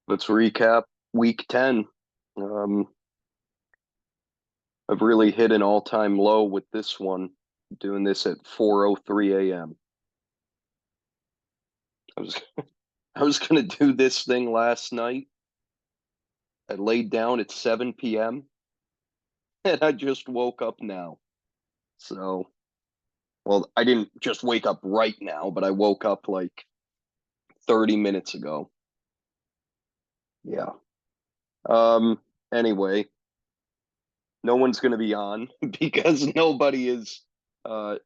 Let's recap week 10. Um, I've really hit an all-time low with this one, doing this at 4:03 a.m. I was I was gonna do this thing last night. I laid down at 7 p.m. and I just woke up now. So, well, I didn't just wake up right now, but I woke up like 30 minutes ago. Yeah. Um, anyway, no one's gonna be on because nobody is uh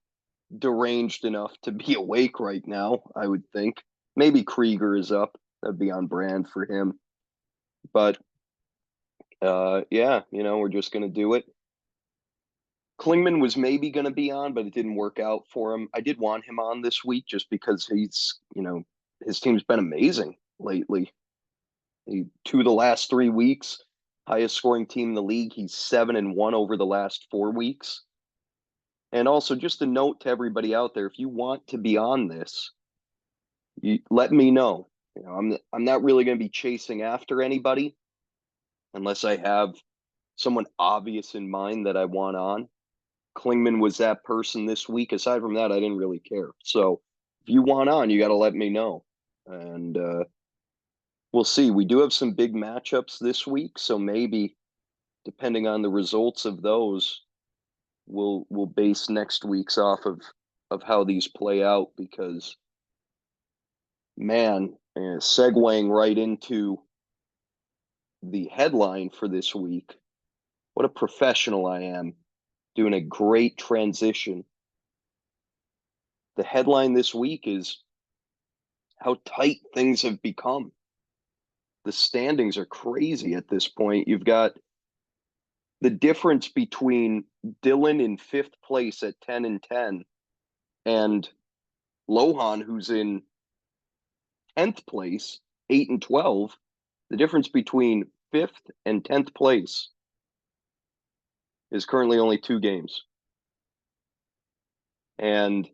deranged enough to be awake right now, I would think. Maybe Krieger is up. That'd be on brand for him. But yeah, we're just gonna do it. Klingman was maybe gonna be on, but it didn't work out for him. I did want him on this week just because his team's been amazing lately. Two of the last 3 weeks, highest scoring team in the league. He's 7-1 over the last 4 weeks. And also, just a note to everybody out there: if you want to be on this, you let me know. I'm not really going to be chasing after anybody unless I have someone obvious in mind that I want on. Klingman was that person this week. Aside from that, I didn't really care. So if you want on, you got to let me know, and we'll see. We do have some big matchups this week, so maybe depending on the results of those, we'll base next week's off of how these play out because man, segueing right into the headline for this week. What a professional I am, doing a great transition. The headline this week is how tight things have become. The standings are crazy at this point. You've got the difference between Dylan in fifth place at 10-10 and Lohan, who's in 10th place, 8-12. The difference between fifth and 10th place is currently only 2 games. And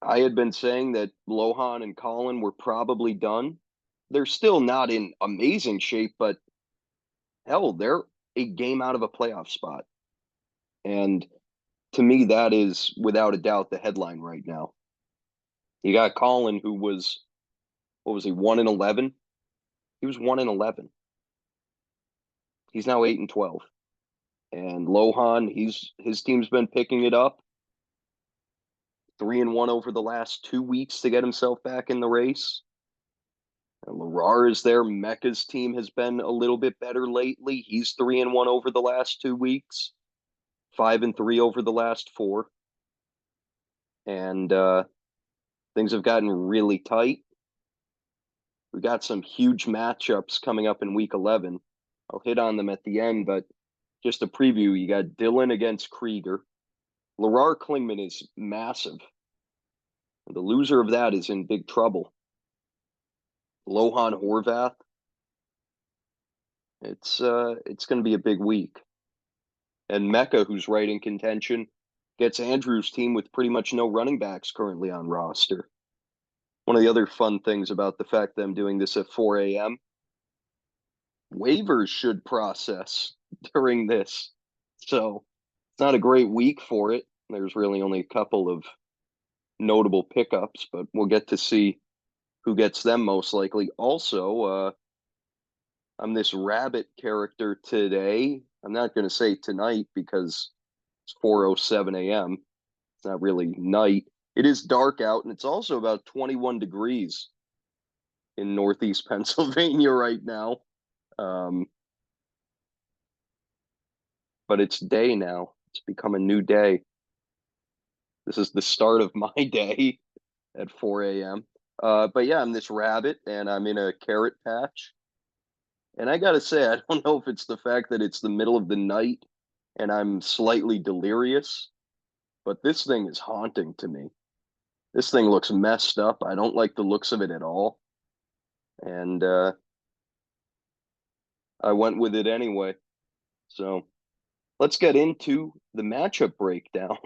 I had been saying that Lohan and Colin were probably done. They're still not in amazing shape, but hell, they're a game out of a playoff spot. And to me, that is without a doubt the headline right now. You got Colin, who was, what was he, 1-11? He was 1-11. He's now 8-12. And Lohan, his team's been picking it up. 3-1 over the last 2 weeks to get himself back in the race. Larar is there. Mecca's team has been a little bit better lately. He's 3-1 over the last 2 weeks, 5-3 over the last four. And things have gotten really tight. We got some huge matchups coming up in week 11. I'll hit on them at the end, but just a preview. You got Dylan against Krieger. Larar Klingman is massive. The loser of that is in big trouble. Lohan Horvath. It's going to be a big week. And Mecca, who's right in contention, gets Andrew's team with pretty much no running backs currently on roster. One of the other fun things about the fact that I'm doing this at 4 a.m., waivers should process during this. So it's not a great week for it. There's really only a couple of notable pickups, but we'll get to see who gets them most likely. Also, I'm this rabbit character today. I'm not going to say tonight because it's 4:07 a.m. It's not really night. It is dark out, and it's also about 21 degrees in Northeast Pennsylvania right now. Um, but it's day now. It's become a new day. This is the start of my day at 4 a.m. But yeah, I'm this rabbit, and I'm in a carrot patch. And I gotta say, I don't know if it's the fact that it's the middle of the night and I'm slightly delirious, but this thing is haunting to me. This thing looks messed up. I don't like the looks of it at all. And I went with it anyway. So let's get into the matchup breakdown.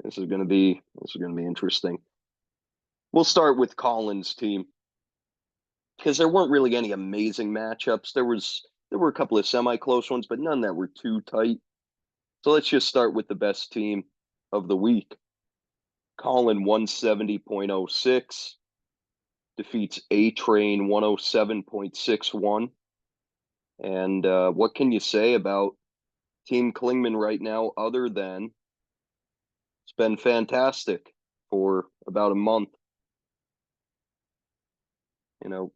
This is gonna be interesting. We'll start with Colin's team. because there weren't really any amazing matchups. There were a couple of semi-close ones, but none that were too tight. So let's just start with the best team of the week. Colin 170.06 defeats A Train 107.61. And what can you say about Team Klingman right now other than it's been fantastic for about a month?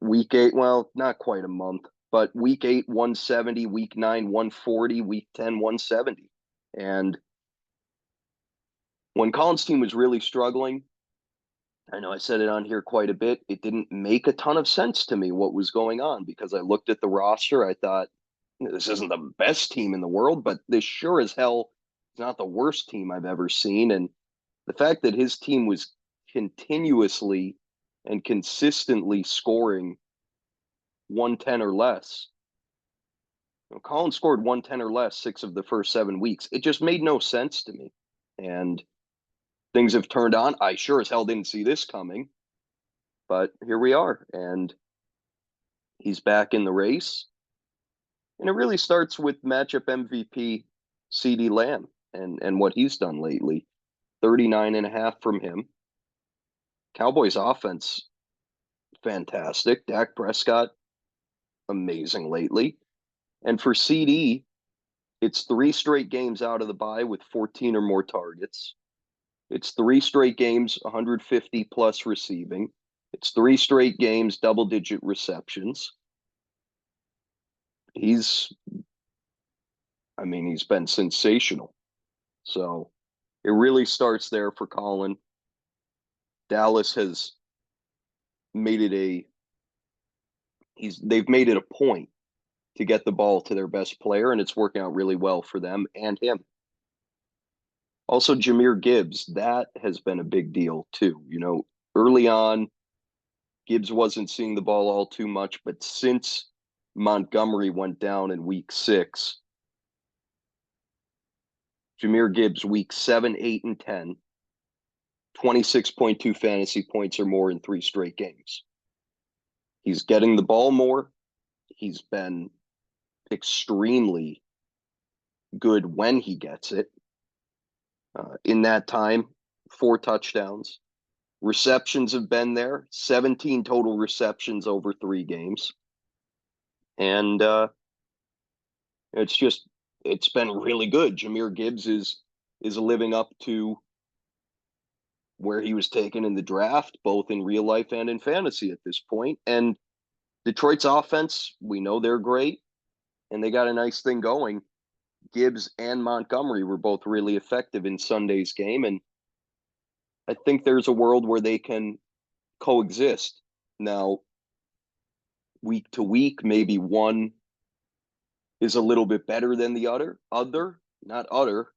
Week 8, well, not quite a month, but week 8, 170, week 9, 140, week 10, 170. And when Colin's team was really struggling, I know I said it on here quite a bit. It didn't make a ton of sense to me what was going on because I looked at the roster. I thought, this isn't the best team in the world, but this sure as hell is not the worst team I've ever seen. And the fact that his team was continuously and consistently scoring 110 or less. Colin scored 110 or less 6 of the first 7 weeks. It just made no sense to me. And things have turned on. I sure as hell didn't see this coming, but here we are. And he's back in the race. And it really starts with matchup MVP CeeDee Lamb and what he's done lately. 39.5 from him. Cowboys offense, fantastic. Dak Prescott, amazing lately. And for CD, it's 3 straight games out of the bye with 14 or more targets. It's 3 straight games, 150 plus receiving. It's 3 straight games, double-digit receptions. He's been sensational. So it really starts there for Colin. Dallas has made it they've made it a point to get the ball to their best player, and it's working out really well for them and him. Also, Jahmyr Gibbs, that has been a big deal too. Early on, Gibbs wasn't seeing the ball all too much, but since Montgomery went down in week 6, Jahmyr Gibbs, week 7, 8, and 10, 26.2 fantasy points or more in 3 straight games. He's getting the ball more. He's been extremely good when he gets it. In that time, 4 touchdowns. Receptions have been there, 17 total receptions over 3 games. And it's been really good. Jahmyr Gibbs is living up to where he was taken in the draft, both in real life and in fantasy at this point. And Detroit's offense, we know they're great, and they got a nice thing going. Gibbs and Montgomery were both really effective in Sunday's game, and I think there's a world where they can coexist. Now, week to week, maybe one is a little bit better than the other, not other,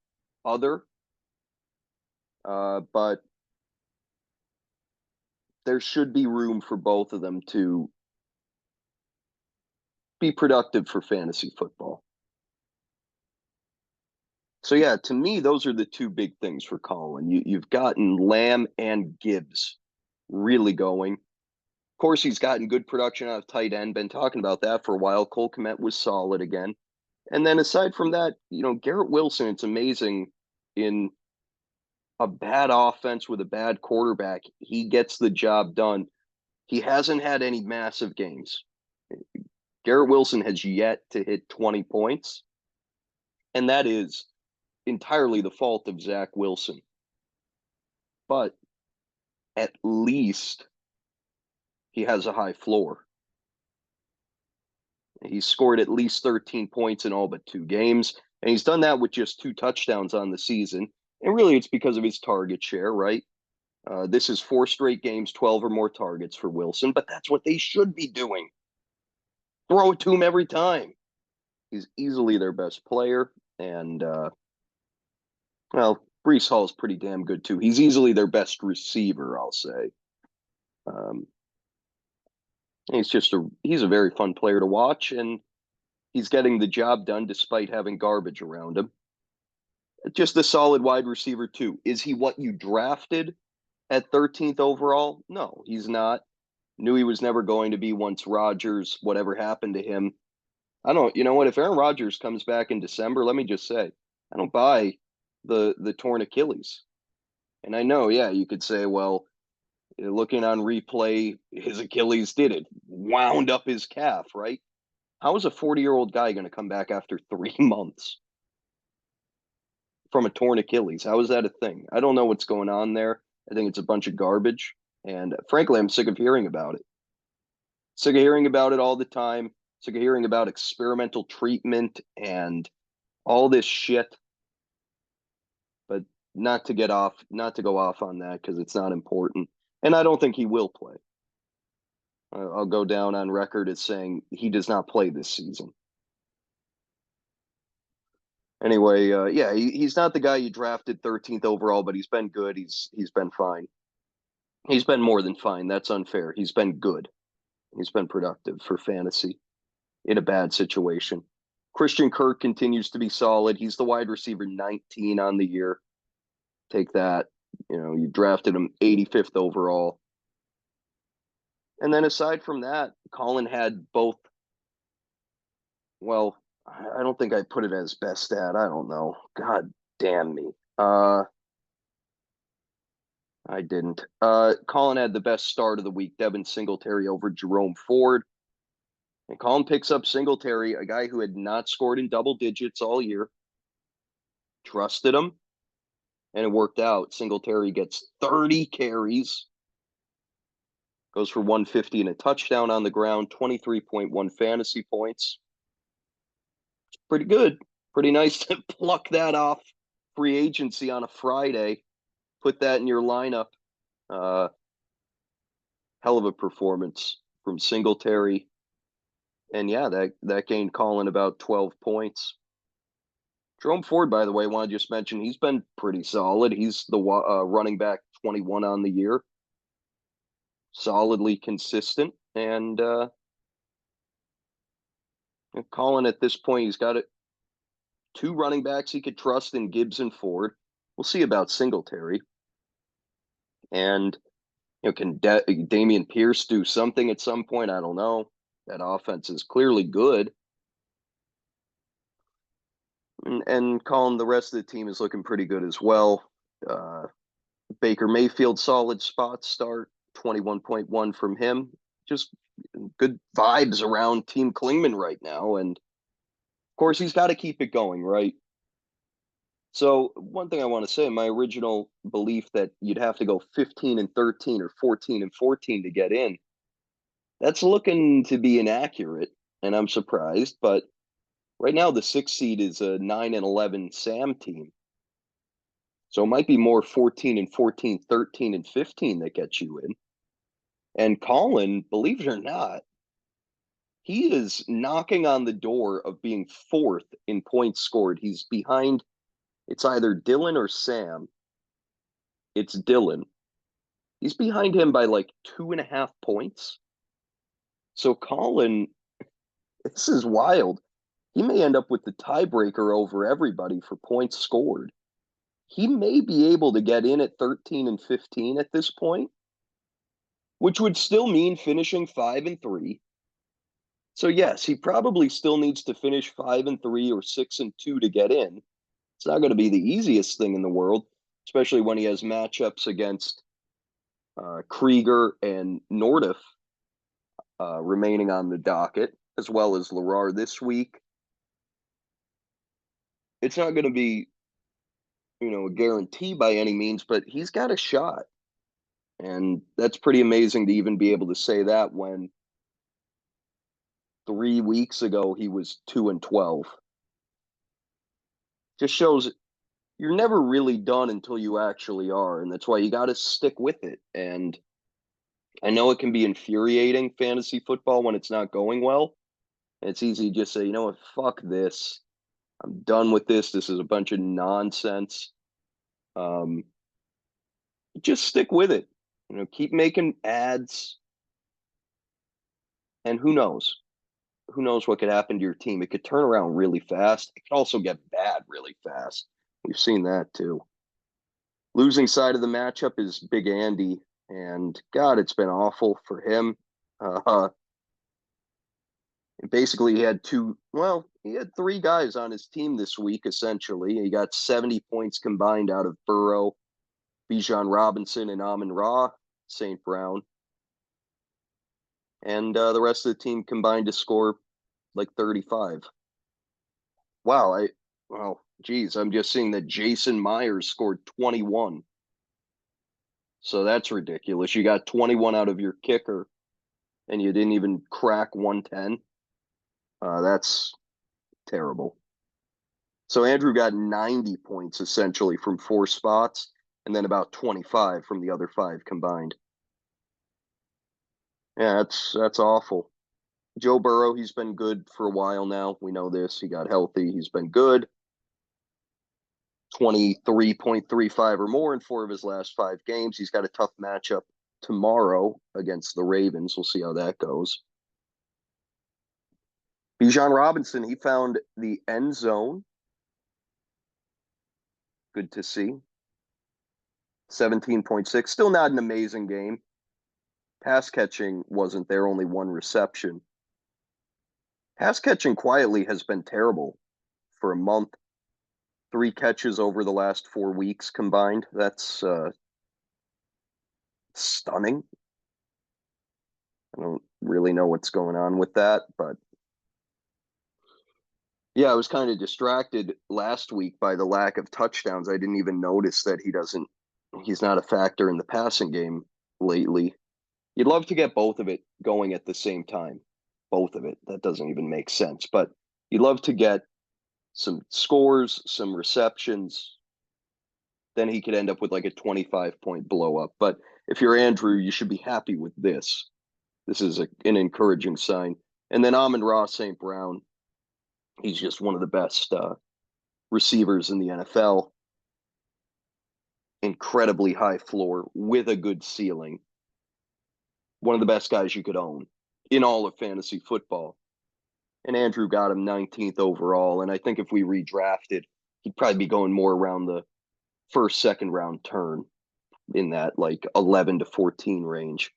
but there should be room for both of them to be productive for fantasy football. So yeah, to me, those are the 2 big things for Colin. You've gotten Lamb and Gibbs really going. Of course, he's gotten good production out of tight end. Been talking about that for a while. Cole Kmet was solid again. And then aside from that, Garrett Wilson, it's amazing in a bad offense with a bad quarterback, he gets the job done. He hasn't had any massive games. Garrett Wilson has yet to hit 20 points, and that is entirely the fault of Zach Wilson. But at least he has a high floor. He's scored at least 13 points in all but 2 games, and he's done that with just 2 touchdowns on the season. And really, it's because of his target share, right? This is 4 straight games, 12 or more targets for Wilson, but that's what they should be doing. Throw it to him every time. He's easily their best player, and Breece Hall is pretty damn good too. He's easily their best receiver, I'll say. He's a very fun player to watch, and he's getting the job done despite having garbage around him. Just a solid wide receiver too. Is he what you drafted at 13th overall? No, he's not. Knew he was never going to be once Rodgers, whatever happened to him. I don't, you know what? If Aaron Rodgers comes back in December, let me just say, I don't buy the torn Achilles. And I know, yeah, you could say, well, looking on replay, his Achilles did it, wound up his calf, right? How is a 40-year-old guy going to come back after 3 months from a torn Achilles? How is that a thing? I don't know what's going on there. I think it's a bunch of garbage. And frankly, I'm sick of hearing about it. Sick of hearing about it all the time. Sick of hearing about experimental treatment and all this shit. But not to go off on that because it's not important. And I don't think he will play. I'll go down on record as saying he does not play this season. Anyway, yeah, he's not the guy you drafted 13th overall, but he's been good. He's been fine. He's been more than fine. That's unfair. He's been good. He's been productive for fantasy in a bad situation. Christian Kirk continues to be solid. He's the wide receiver 19 on the year. Take that. You know, you drafted him 85th overall. And then aside from that, Colin had both. Well, I don't think I put it as best stat. I don't know. God damn me. I didn't. Colin had the best start of the week. Devin Singletary over Jerome Ford. And Colin picks up Singletary, a guy who had not scored in double digits all year. Trusted him, and it worked out. Singletary gets 30 carries, goes for 150 and a touchdown on the ground, 23.1 fantasy points. It's pretty good. Pretty nice to pluck that off free agency on a Friday. Put that in your lineup. Hell of a performance from Singletary. And yeah, that gained Colin about 12 points. Jerome Ford, by the way, I want to just mention he's been pretty solid. He's the running back 21 on the year, solidly consistent. And Colin, at this point, he's got two running backs he could trust in Gibbs and Ford. We'll see about Singletary. And can Damian Pierce do something at some point? I don't know. That offense is clearly good. And Colin, the rest of the team is looking pretty good as well. Baker Mayfield, solid spot start, 21.1 from him. Just good vibes around Team Klingman right now. And of course, he's got to keep it going, right? So one thing I want to say, my original belief that you'd have to go 15 and 13 or 14 and 14 to get in, that's looking to be inaccurate. And I'm surprised, but right now the 6th seed is a 9 and 11 Sam team. So it might be more 14 and 14, 13 and 15 that gets you in. And Colin, believe it or not, he is knocking on the door of being 4th in points scored. He's behind, it's either Dylan or Sam. It's Dylan. He's behind him by like 2.5 points. So Colin, this is wild. He may end up with the tiebreaker over everybody for points scored. He may be able to get in at 13 and 15 at this point, which would still mean finishing 5 and 3. So yes, he probably still needs to finish 5 and 3 or 6 and 2 to get in. It's not going to be the easiest thing in the world, especially when he has matchups against Krieger and Nordiff remaining on the docket, as well as Lerar this week. It's not going to be, a guarantee by any means, but he's got a shot. And that's pretty amazing to even be able to say that when 3 weeks ago he was 2 and 12. Just shows you're never really done until you actually are, and that's why you got to stick with it. And I know it can be infuriating, fantasy football, when it's not going well. It's easy to just say, you know what, fuck this. I'm done with this. This is a bunch of nonsense. Just stick with it. Keep making ads. And who knows? Who knows what could happen to your team? It could turn around really fast. It could also get bad really fast. We've seen that too. Losing side of the matchup is Big Andy. And God, it's been awful for him. Uh, Basically, he had three guys on his team this week, essentially. He got 70 points combined out of Burrow, Bijan Robinson, and Amon-Ra St. Brown. And the rest of the team combined to score like 35. Wow, geez, I'm just seeing that Jason Myers scored 21. So that's ridiculous. You got 21 out of your kicker, and you didn't even crack 110. That's terrible. So Andrew got 90 points essentially from four spots, and then about 25 from the other five combined. Yeah, that's awful. Joe Burrow, he's been good for a while now. We know this. He got healthy. He's been good. 23.35 or more in four of his last five games. He's got a tough matchup tomorrow against the Ravens. We'll see how that goes. Bijan Robinson, he found the end zone. Good to see. 17.6. Still not an amazing game. Pass catching wasn't there, only one reception. Pass catching quietly has been terrible for a month. 3 catches over the last 4 weeks combined. That's stunning. I don't really know what's going on with that, but yeah, I was kind of distracted last week by the lack of touchdowns. I didn't even notice that he's not a factor in the passing game lately. You'd love to get both of it going at the same time. Both of it. That doesn't even make sense. But you'd love to get some scores, some receptions. Then he could end up with like a 25-point blow up. But if you're Andrew, you should be happy with this. This is an encouraging sign. And then Amon-Ra St. Brown, he's just one of the best receivers in the NFL. Incredibly high floor with a good ceiling. One of the best guys you could own in all of fantasy football. And Andrew got him 19th overall. And I think if we redrafted, he'd probably be going more around the first, second round turn in that like 11 to 14 range.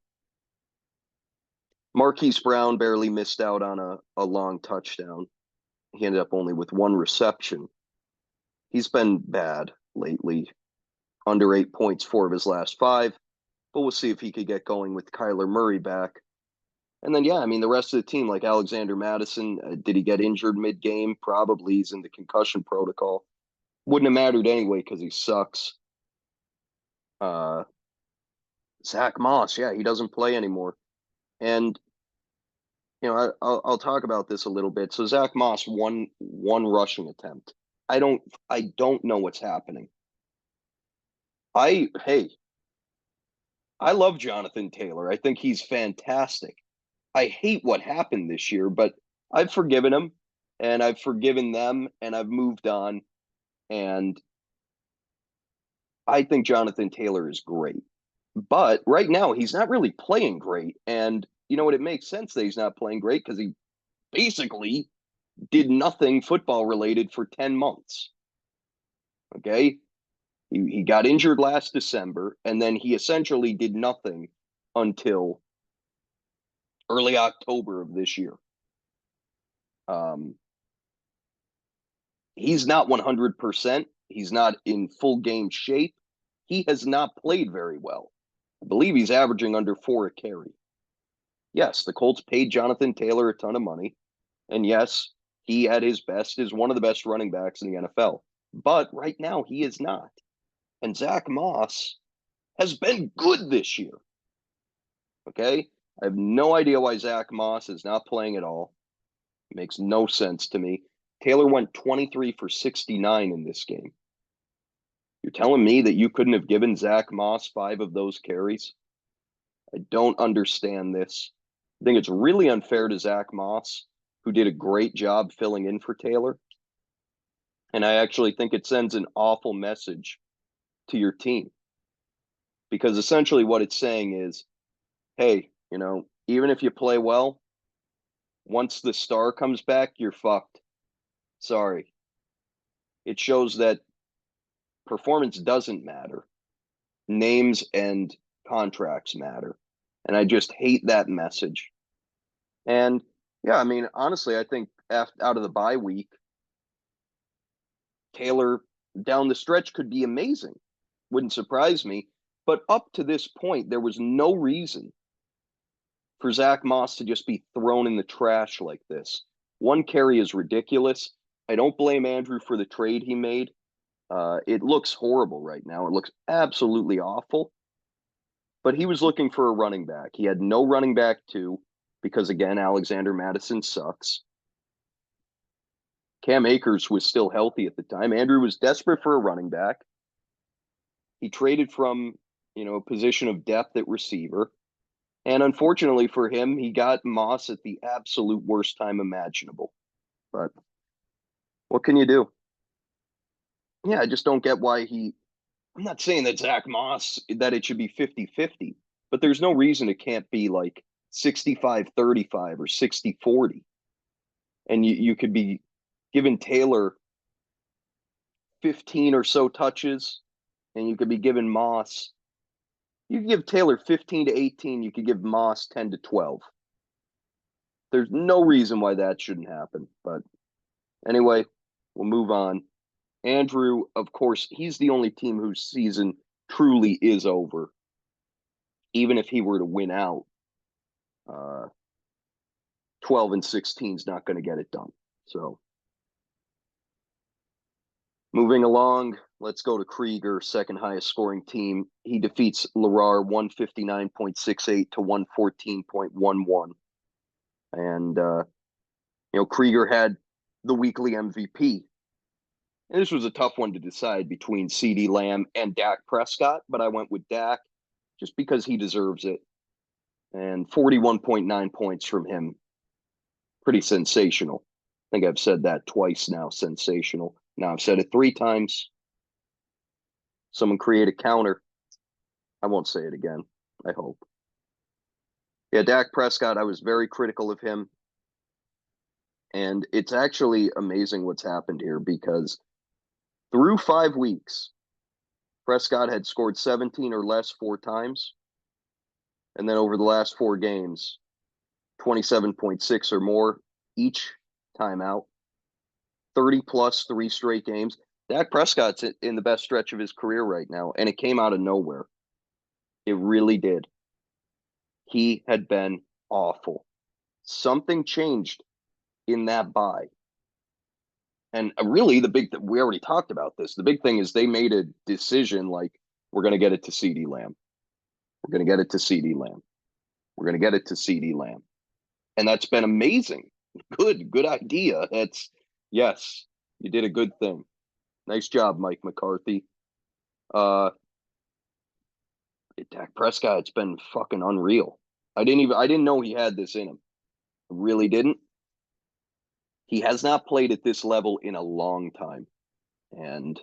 Marquise Brown barely missed out on a long touchdown. He ended up only with one reception. He's been bad lately. Under 8 points, 4 of his last 5. But we'll see if he could get going with Kyler Murray back. And then, yeah, I mean, the rest of the team, like Alexander Madison, did he get injured mid-game? Probably. He's in the concussion protocol. Wouldn't have mattered anyway because he sucks. Zach Moss, yeah, he doesn't play anymore. And, I'll talk about this a little bit. So Zach Moss, one rushing attempt. I don't know what's happening. Hey, I love Jonathan Taylor. I think he's fantastic. I hate what happened this year, but I've forgiven him and I've forgiven them and I've moved on. And I think Jonathan Taylor is great. But right now, he's not really playing great. And you know what? It makes sense that he's not playing great because he basically did nothing football related for 10 months. Okay. He got injured last December, and then he essentially did nothing until early October of this year. He's not 100%. He's not in full game shape. He has not played very well. I believe he's averaging under 4 a carry. Yes, the Colts paid Jonathan Taylor a ton of money. And yes, he at his best is one of the best running backs in the NFL. But right now, he is not. And Zach Moss has been good this year. Okay? I have no idea why Zach Moss is not playing at all. It makes no sense to me. Taylor went 23 for 69 in this game. You're telling me that you couldn't have given Zach Moss 5 of those carries? I don't understand this. I think it's really unfair to Zach Moss, who did a great job filling in for Taylor. And I actually think it sends an awful message to your team. Because essentially what it's saying is, hey, even if you play well, once the star comes back, you're fucked. Sorry. It shows that performance doesn't matter. Names and contracts matter. And I just hate that message. And yeah, I mean, honestly, I think out of the bye week, Taylor down the stretch could be amazing. Wouldn't surprise me. But up to this point, there was no reason for Zach Moss to just be thrown in the trash like this. One carry is ridiculous. I don't blame Andrew for the trade he made. It looks horrible right now. It looks absolutely awful. But he was looking for a running back. He had no running back two because, again, Alexander Mattison sucks. Cam Akers was still healthy at the time. Andrew was desperate for a running back. He traded from, a position of depth at receiver. And unfortunately for him, he got Moss at the absolute worst time imaginable. But what can you do? Yeah, I just don't get why I'm not saying that Zach Moss, that it should be 50-50, but there's no reason it can't be like 65-35 or 60-40. And you could be giving Taylor 15 or so touches, and you could be giving Moss, you could give Taylor 15-18, you could give Moss 10-12. There's no reason why that shouldn't happen. But anyway, we'll move on. Andrew, of course, he's the only team whose season truly is over. Even if he were to win out, 12-16 is not going to get it done. So moving along, let's go to Krieger, second highest scoring team. He defeats Larar 159.68 to 114.11. And, Krieger had the weekly MVP. And this was a tough one to decide between CeeDee Lamb and Dak Prescott, but I went with Dak just because he deserves it. And 41.9 points from him. Pretty sensational. I think I've said that twice now, sensational. Now I've said it 3 times. Someone create a counter. I won't say it again, I hope. Yeah, Dak Prescott, I was very critical of him. And it's actually amazing what's happened here because through 5 weeks, Prescott had scored 17 or less 4 times. And then over the last 4 games, 27.6 or more each time out. 30 plus 3 straight games. Dak Prescott's in the best stretch of his career right now, and it came out of nowhere. It really did. He had been awful. Something changed in that bye. And really, we already talked about this. The big thing is they made a decision like, we're going to get it to CeeDee Lamb. We're going to get it to CeeDee Lamb. We're going to get it to CeeDee Lamb. And that's been amazing. Good idea. Yes, you did a good thing. Nice job, Mike McCarthy. Dak Prescott, it's been fucking unreal. I didn't know he had this in him. I really didn't. He has not played at this level in a long time. And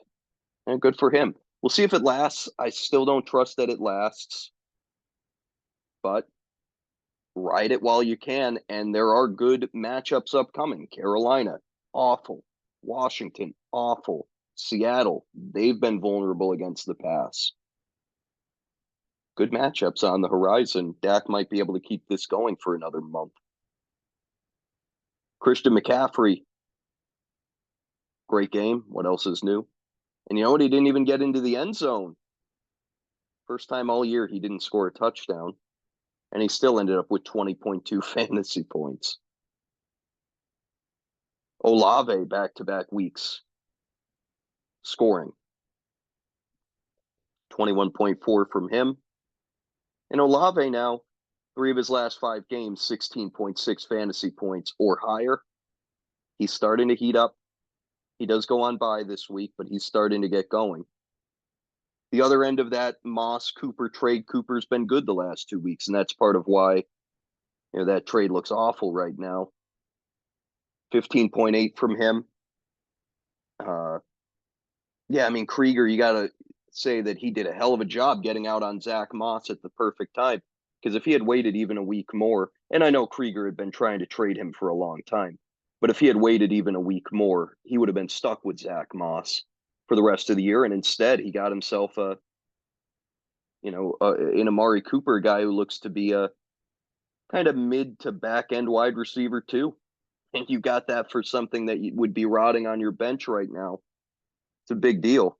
good for him. We'll see if it lasts. I still don't trust that it lasts. But ride it while you can. And there are good matchups upcoming. Carolina, awful. Washington, awful. Seattle, they've been vulnerable against the pass. Good matchups on the horizon. Dak might be able to keep this going for another month. Christian McCaffrey, great game. What else is new? And you know what? He didn't even get into the end zone. First time all year he didn't score a touchdown. And he still ended up with 20.2 fantasy points. Olave back-to-back weeks scoring. 21.4 from him. And Olave now, 3 of his last 5 games, 16.6 fantasy points or higher. He's starting to heat up. He does go on bye this week, but he's starting to get going. The other end of that Moss-Cooper trade, Cooper's been good the last 2 weeks, and that's part of why that trade looks awful right now. 15.8 from him. Yeah, I mean, Krieger, you got to say that he did a hell of a job getting out on Zach Moss at the perfect time. Because if he had waited even a week more, and I know Krieger had been trying to trade him for a long time, but if he had waited even a week more, he would have been stuck with Zach Moss for the rest of the year. And instead, he got himself in Amari Cooper, a guy who looks to be a kind of mid to back end wide receiver too. And you got that for something that would be rotting on your bench right now. It's a big deal.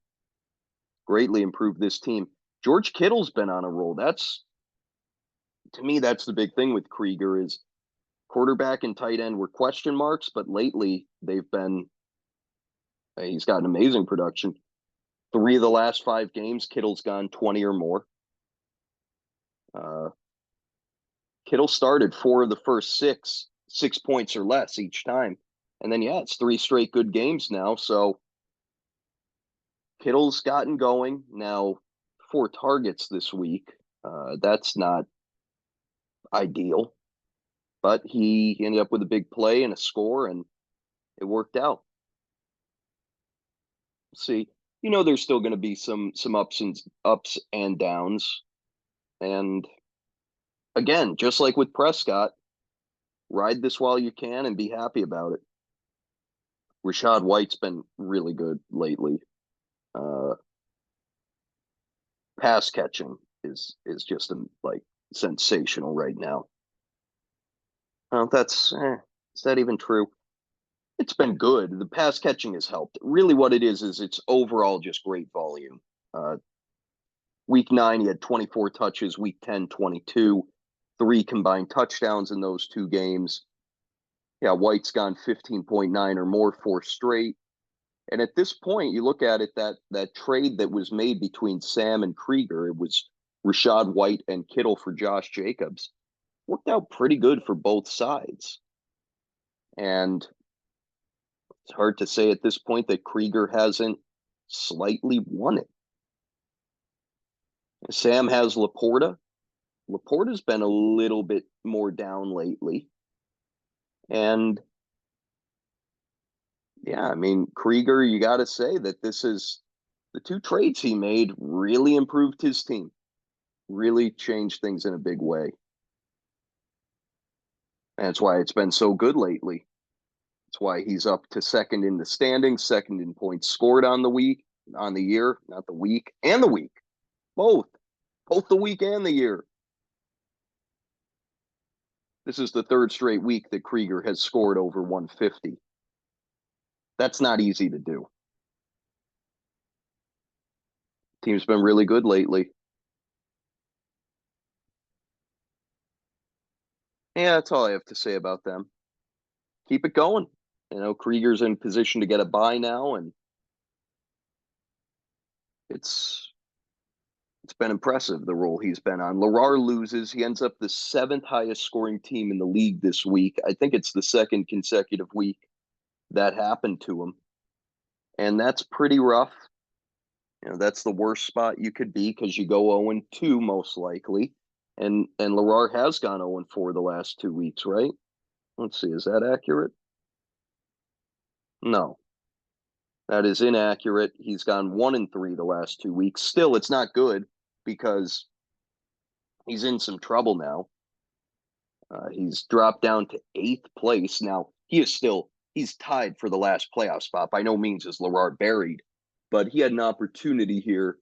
Greatly improved this team. George Kittle's been on a roll. That's to me, that's the big thing with Krieger is quarterback and tight end were question marks, but lately they've been he's got an amazing production. 3 of the last 5 games, Kittle's gone 20 or more. Uh, Kittle started 4 of the first 6 points or less each time. And then, yeah, it's 3 straight good games now. So Kittle's gotten going. Now, 4 targets this week. That's not ideal. But he ended up with a big play and a score, and it worked out. See, there's still going to be some ups and downs. And again, just like with Prescott, ride this while you can and be happy about it. Rachaad White's been really good lately. Pass catching is just like sensational right now. Is that even true? It's been good. The pass catching has helped. Really, what it is it's overall just great volume. Week 9, he had 24 touches. Week 10, 22. 3 combined touchdowns in those 2 games. Yeah, White's gone 15.9 or more 4 straight. And at this point, you look at it, that trade that was made between Sam and Krieger, it was Rachaad White and Kittle for Josh Jacobs, worked out pretty good for both sides. And it's hard to say at this point that Krieger hasn't slightly won it. Sam has Laporta. Laporta's been a little bit more down lately. And yeah, I mean, Krieger, you got to say that this is the 2 trades he made really improved his team, really changed things in a big way. And that's why it's been so good lately. That's why he's up to second in the standings, second in points scored on the year, not the week, and the week. Both the week and the year. This is the 3rd straight week that Krieger has scored over 150. That's not easy to do. Team's been really good lately. Yeah, that's all I have to say about them. Keep it going. Krieger's in position to get a bye now, and it's been impressive, the role he's been on. Lerrar loses. He ends up the 7th highest scoring team in the league this week. I think it's the 2nd consecutive week that happened to him. And that's pretty rough. That's the worst spot you could be because you go 0-2 most likely. And Lerrar has gone 0-4 the last 2 weeks, right? Let's see, is that accurate? No. That is inaccurate. He's gone 1-3 the last 2 weeks. Still, it's not good because he's in some trouble now. He's dropped down to 8th place. Now, he's tied for the last playoff spot. By no means is Lerrar buried, but he had an opportunity here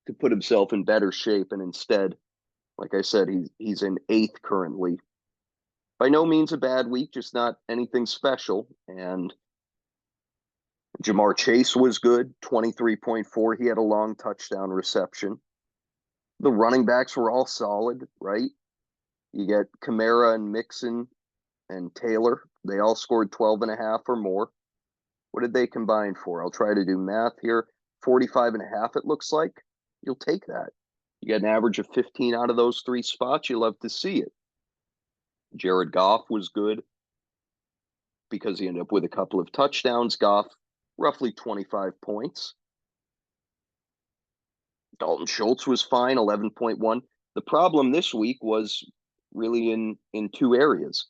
to put himself in better shape. And instead, like I said, he's in 8th currently. By no means a bad week, just not anything special. And Jamar Chase was good, 23.4. He had a long touchdown reception. The running backs were all solid, right? You get Kamara and Mixon and Taylor. They all scored 12.5 or more. What did they combine for? I'll try to do math here. 45.5, it looks like. You'll take that. You get an average of 15 out of those 3 spots. You love to see it. Jared Goff was good because he ended up with a couple of touchdowns. Goff, roughly 25 points. Dalton Schultz was fine, 11.1. The problem this week was really in 2 areas.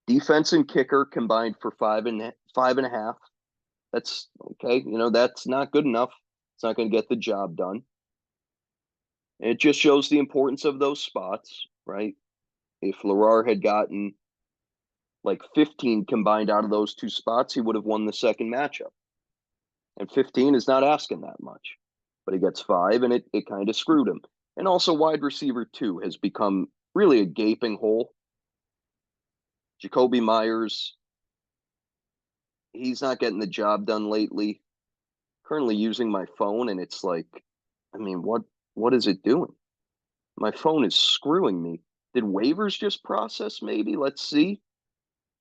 Defense and kicker combined for 5.5. That's okay. That's not good enough. It's not going to get the job done. It just shows the importance of those spots, right? If Lerrar had gotten like 15 combined out of those 2 spots, he would have won the second matchup. And 15 is not asking that much. But he gets 5, and it kind of screwed him. And also wide receiver 2 has become really a gaping hole. Jacoby Myers, he's not getting the job done lately. Currently using my phone, and it's like, I mean, what is it doing? My phone is screwing me. Did waivers just process maybe? Let's see.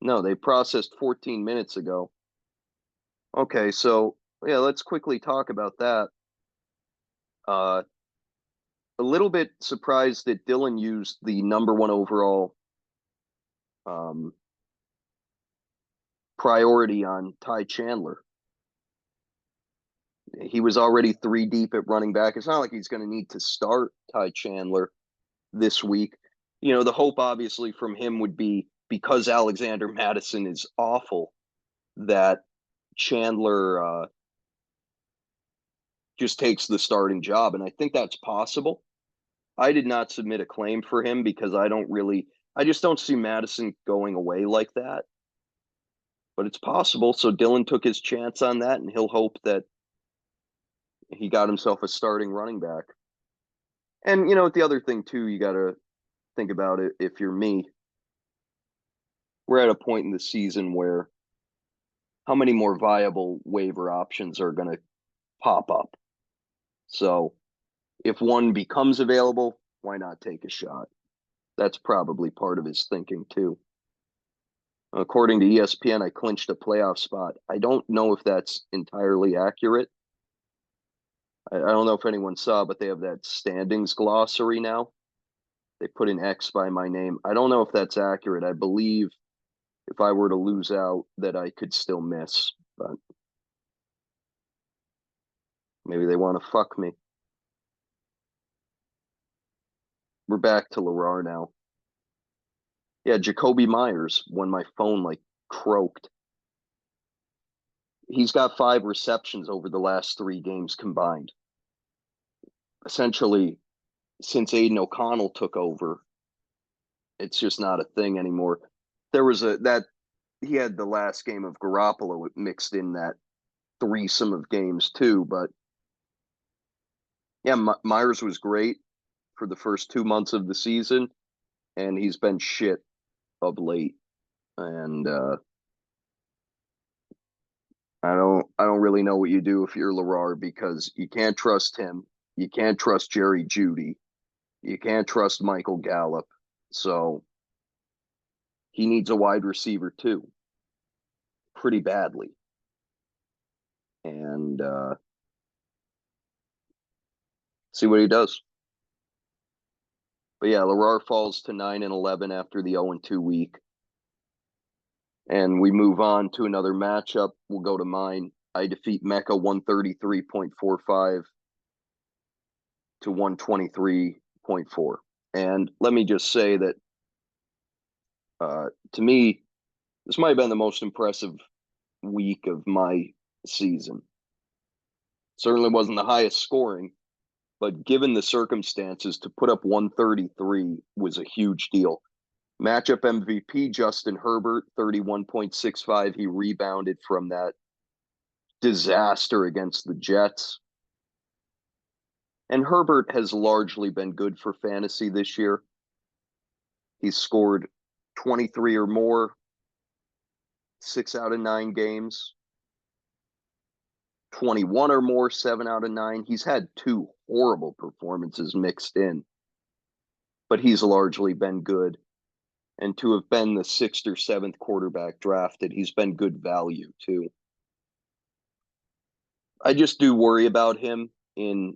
No, they processed 14 minutes ago. Okay, so yeah, let's quickly talk about that. Uh, a little bit surprised that Dylan used the number one overall um, priority on Ty Chandler. He was already 3 deep at running back. It's not like he's going to need to start Ty Chandler this week. You know, the hope obviously from him would be because Alexander Madison is awful that Chandler just takes the starting job. And I think that's possible. I did not submit a claim for him because I just don't see Madison going away like that. But it's possible. So Dylan took his chance on that, and he'll hope that he got himself a starting running back. And, you know, the other thing, too, you got to think about it if you're me. We're at a point in the season where how many more viable waiver options are going to pop up? So if one becomes available, why not take a shot? That's probably part of his thinking, too. According to ESPN, I clinched a playoff spot. I don't know if that's entirely accurate. I don't know if anyone saw, but they have that standings glossary now. They put an X by my name. I don't know if that's accurate. I believe if I were to lose out, that I could still miss, but maybe they want to fuck me. We're back to Lar now. Yeah, Jacoby Myers, when my phone like croaked. He's got 5 receptions over the last 3 games combined. Essentially, since Aiden O'Connell took over, it's just not a thing anymore. There was that he had the last game of Garoppolo mixed in that threesome of games too, but yeah, Myers was great for the first 2 months of the season, and he's been shit of late. And I don't really know what you do if you're Lar because you can't trust him. You can't trust Jerry Jeudy. You can't trust Michael Gallup. So he needs a wide receiver too, pretty badly. And see what he does. But yeah, Lar falls to 9-11 after the 0-2 week. And we move on to another matchup. We'll go to mine. I defeat Mecca 133.45 to 123.4. And let me just say that to me, this might have been the most impressive week of my season. Certainly wasn't the highest scoring, but given the circumstances, to put up 133 was a huge deal. Matchup MVP, Justin Herbert, 31.65. He rebounded from that disaster against the Jets. And Herbert has largely been good for fantasy this year. He's scored 23 or more, 6 out of 9 games. 21 or more, 7 out of 9. He's had 2 horrible performances mixed in, but he's largely been good. And to have been the 6th or 7th quarterback drafted, he's been good value too. I just do worry about him in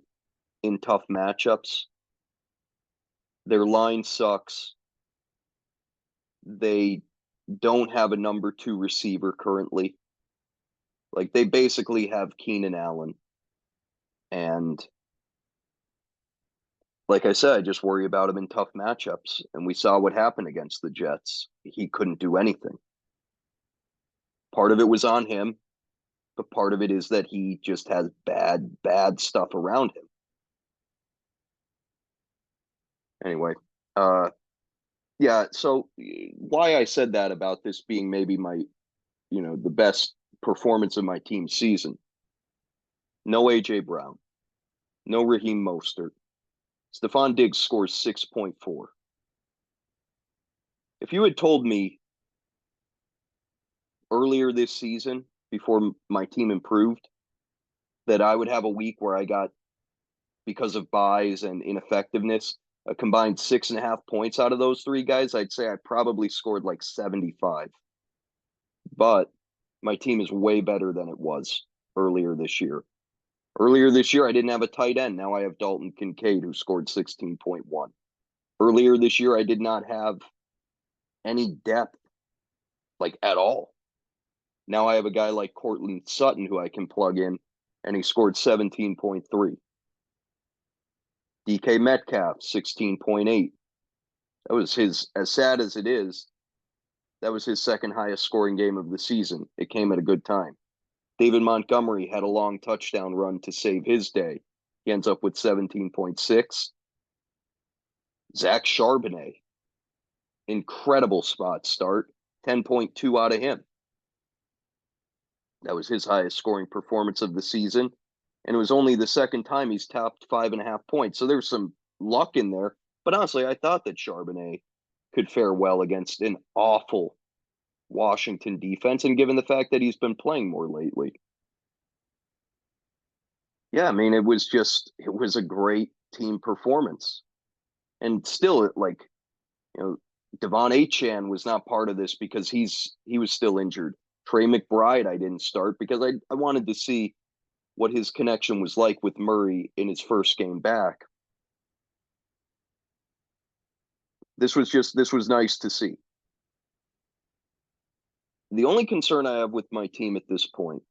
tough matchups. Their line sucks. They don't have a number 2 receiver currently. Like they basically have Keenan Allen. And like I said, I just worry about him in tough matchups. And we saw what happened against the Jets. He couldn't do anything. Part of it was on him, but part of it is that he just has bad stuff around him. Anyway, yeah, so why I said that about this being maybe my, the best performance of my team's season. No AJ Brown, no Raheem Mostert, Stephon Diggs scores 6.4. If you had told me earlier this season, before my team improved, that I would have a week where I got, because of buys and ineffectiveness, a combined 6.5 points out of those three guys, I'd say I probably scored like 75. But my team is way better than it was earlier this year. Earlier this year, I didn't have a tight end. Now I have Dalton Kincaid, who scored 16.1. Earlier this year, I did not have any depth, like at all. Now I have a guy like Cortland Sutton who I can plug in, and he scored 17.3. DK Metcalf, 16.8. That was his, as sad as it is, that was his second highest scoring game of the season. It came at a good time. David Montgomery had a long touchdown run to save his day. He ends up with 17.6. Zach Charbonnet, incredible spot start, 10.2 out of him. That was his highest scoring performance of the season. And it was only the second time he's topped 5.5 points. So there's some luck in there. But honestly, I thought that Charbonnet could fare well against an awful Washington defense. And given the fact that he's been playing more lately. Yeah, I mean, it was a great team performance. And still, like, Devon Achane was not part of this because he was still injured. Trey McBride, I didn't start because I wanted to see what his connection was like with Murray in his first game back. This was nice to see. The only concern I have with my team at this point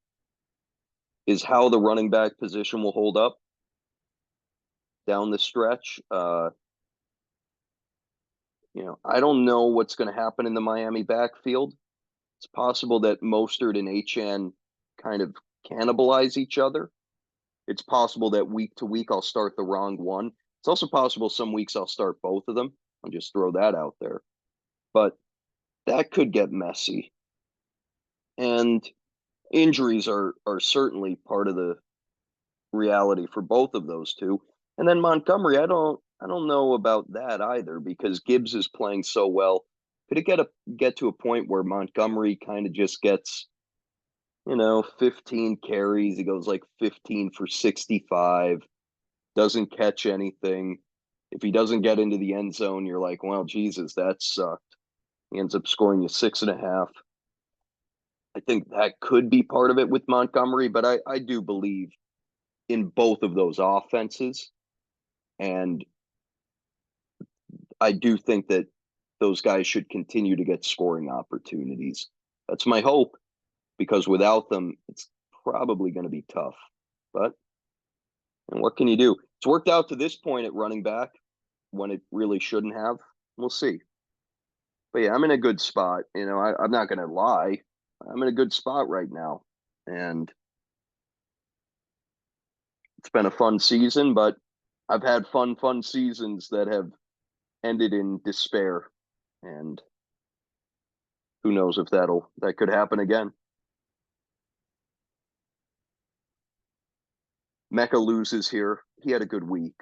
is how the running back position will hold up down the stretch. I don't know what's going to happen in the Miami backfield. It's possible that Mostert and Achane kind of cannibalize each other. It's possible that week to week I'll start the wrong one. It's also possible some weeks I'll start both of them. I'll just throw that out there. But that could get messy. And injuries are certainly part of the reality for both of those two. And then Montgomery, I don't know about that either because Gibbs is playing so well. Could it get to a point where Montgomery kind of just gets 15 carries, he goes like 15 for 65, doesn't catch anything. If he doesn't get into the end zone, you're like, well, Jesus, that sucked. He ends up scoring you 6.5. I think that could be part of it with Montgomery, but I do believe in both of those offenses. And I do think that those guys should continue to get scoring opportunities. That's my hope, because without them, it's probably going to be tough. But and what can you do? It's worked out to this point at running back when it really shouldn't have. We'll see. But yeah, I'm in a good spot. I'm not going to lie. I'm in a good spot right now. And it's been a fun season, but I've had fun seasons that have ended in despair. And who knows if that could happen again. Mecca loses here. He had a good week.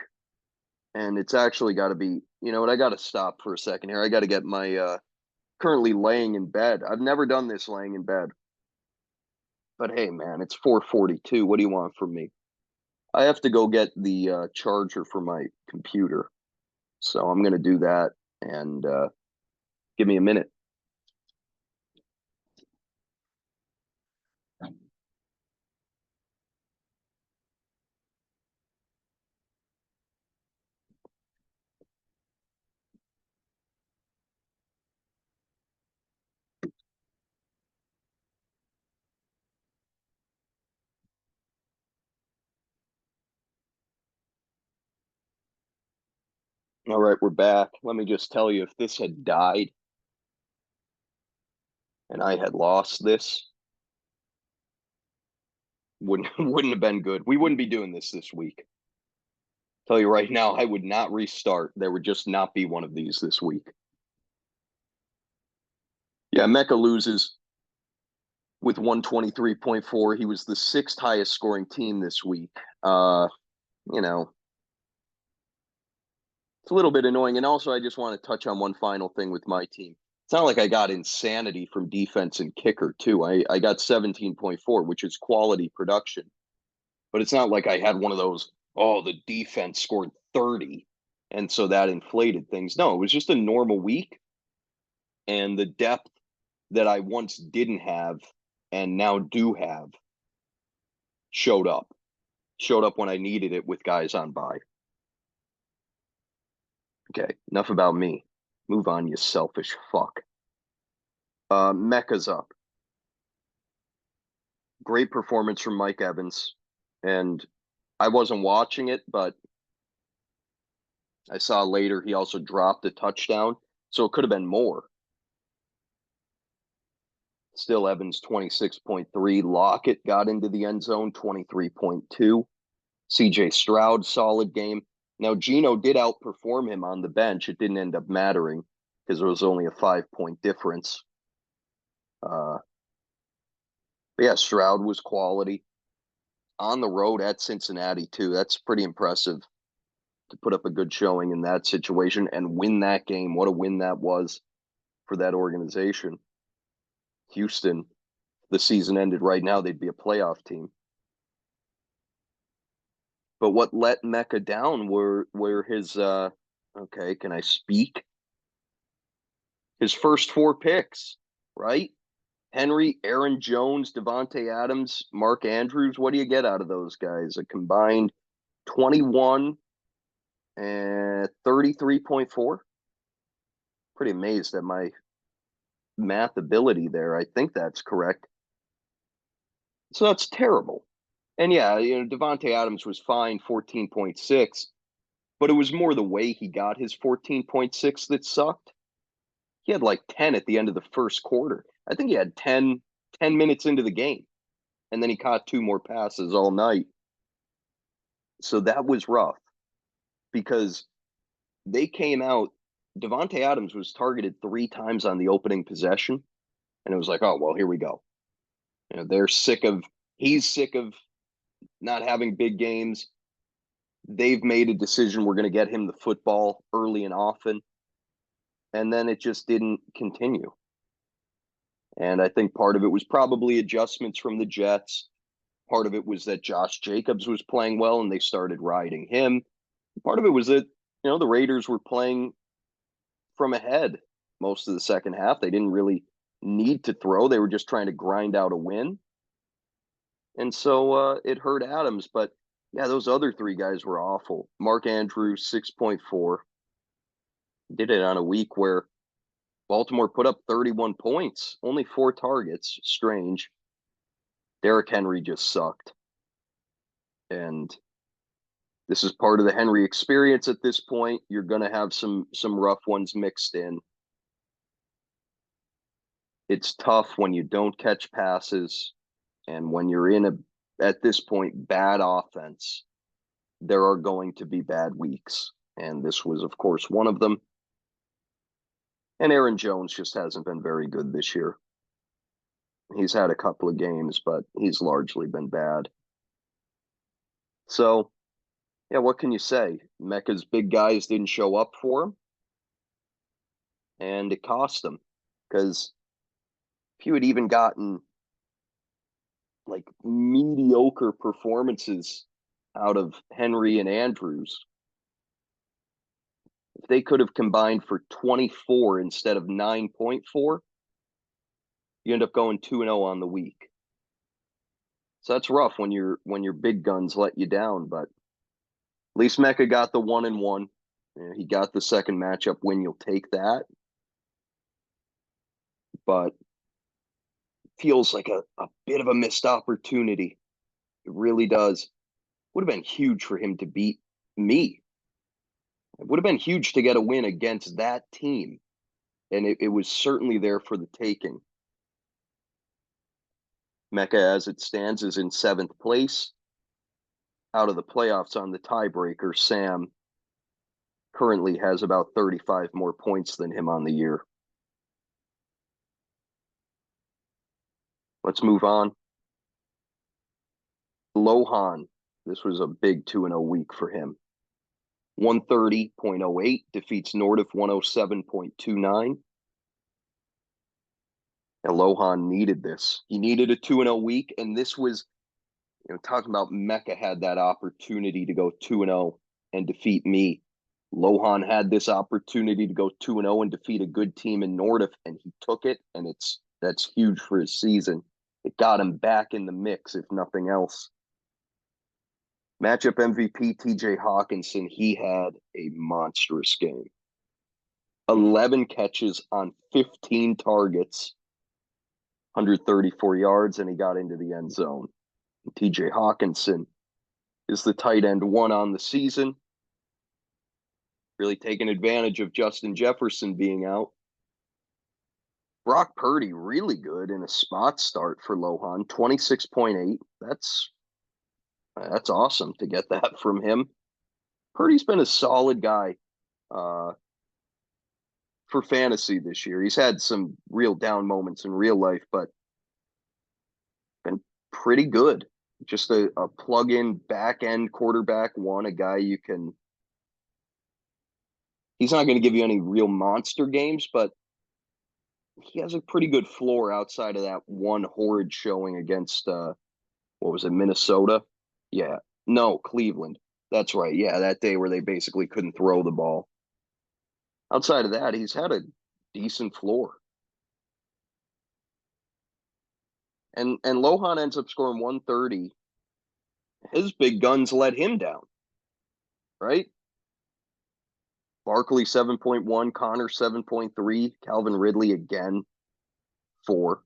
And it's actually got to be, I got to stop for a second here. I got to get my currently laying in bed. I've never done this laying in bed. But hey, man, it's 4:42. What do you want from me? I have to go get the charger for my computer. So I'm going to do that and give me a minute. All right, we're back. Let me just tell you, if this had died and I had lost this, wouldn't have been good. We wouldn't be doing this week. Tell you right now, I would not restart. There would just not be one of these this week. Yeah, Mecca loses with 123.4. He was the sixth highest scoring team this week. You know, It's a little bit annoying. And also, I just want to touch on one final thing with my team. It's not like I got insanity from defense and kicker, too. I got 17.4, which is quality production. But it's not like I had one of those, oh, the defense scored 30. And so that inflated things. No, it was just a normal week. And the depth that I once didn't have and now do have showed up. Showed up when I needed it with guys on bye. Okay, enough about me. Move on, you selfish fuck. Mecca's up. Great performance from Mike Evans. And I wasn't watching it, but I saw later he also dropped a touchdown. So it could have been more. Still Evans 26.3. Lockett got into the end zone 23.2. CJ Stroud, solid game. Now, Geno did outperform him on the bench. It didn't end up mattering because there was only a 5-point difference. But yeah, Stroud was quality. On the road at Cincinnati, too. That's pretty impressive to put up a good showing in that situation and win that game. What a win that was for that organization. Houston, the season ended right now, they'd be a playoff team. But what let Mecca down were his okay, can I speak? His first 4 picks, right? Henry, Aaron Jones, Devontae Adams, Mark Andrews. What do you get out of those guys? A combined 21 and 33.4. Pretty amazed at my math ability there. I think that's correct. So that's terrible. And yeah, Devontae Adams was fine, 14.6, but it was more the way he got his 14.6 that sucked. He had like 10 at the end of the first quarter. I think he had 10 minutes into the game. And then he caught 2 more passes all night. So that was rough because they came out. Devontae Adams was targeted 3 times on the opening possession. And it was like, oh, well, here we go. He's sick of not having big games. They've made a decision. We're going to get him the football early and often. And then it just didn't continue. And I think part of it was probably adjustments from the Jets. Part of it was that Josh Jacobs was playing well and they started riding him. Part of it was that, the Raiders were playing from ahead most of the second half. They didn't really need to throw. They were just trying to grind out a win. And so it hurt Adams. But yeah, those other 3 guys were awful. Mark Andrews, 6.4. Did it on a week where Baltimore put up 31 points, only 4 targets. Strange. Derrick Henry just sucked. And this is part of the Henry experience at this point. You're going to have some rough ones mixed in. It's tough when you don't catch passes and when you're in at this point, bad offense. There are going to be bad weeks. And this was, of course, one of them. And Aaron Jones just hasn't been very good this year. He's had a couple of games, but he's largely been bad. So, yeah, what can you say? Mecca's big guys didn't show up for him, and it cost him. Because if you had even gotten like mediocre performances out of Henry and Andrews, if they could have combined for 24 instead of 9.4, you end up going 2-0 on the week. So that's rough when your big guns let you down, but at least Mecca got the 1-1. He got the second matchup win. You'll take that. But feels like a bit of a missed opportunity. It really does. Would have been huge for him to beat me. It would have been huge to get a win against that team. And it was certainly there for the taking. Mecca, as it stands, is in 7th place. Out of the playoffs on the tiebreaker, Sam currently has about 35 more points than him on the year. Let's move on. Lohan, this was a big 2-0 week for him. 130.08 defeats Nordic 107.29. And Lohan needed this. He needed a 2-0 week, and this was, talking about Mecca had that opportunity to go 2-0 and defeat me. Lohan had this opportunity to go 2-0 and defeat a good team in Nordic, and he took it, and that's huge for his season. It got him back in the mix, if nothing else. Matchup MVP TJ Hawkinson, he had a monstrous game. 11 catches on 15 targets, 134 yards, and he got into the end zone. TJ Hawkinson is the tight end 1 on the season. Really taking advantage of Justin Jefferson being out. Brock Purdy, really good in a spot start for Lohan, 26.8. That's awesome to get that from him. Purdy's been a solid guy for fantasy this year. He's had some real down moments in real life, but been pretty good. Just a plug-in back-end quarterback 1, a guy you can. He's not going to give you any real monster games, but he has a pretty good floor outside of that one horrid showing against what was it, Minnesota? Yeah. No, Cleveland. That's right. Yeah, that day where they basically couldn't throw the ball. Outside of that, he's had a decent floor. And Lohan ends up scoring 130. His big guns let him down, right? Barkley 7.1, Connor 7.3, Calvin Ridley again 4,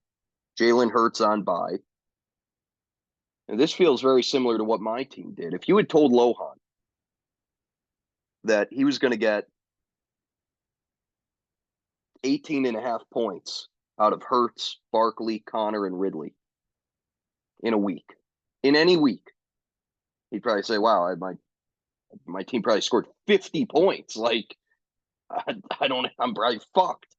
Jalen Hurts on bye. And this feels very similar to what my team did. If you had told Lohan that he was going to get 18.5 points out of Hurts, Barkley, Connor, and Ridley in a week, in any week, he'd probably say, wow, my team probably scored 50 points. Like, I'm probably fucked.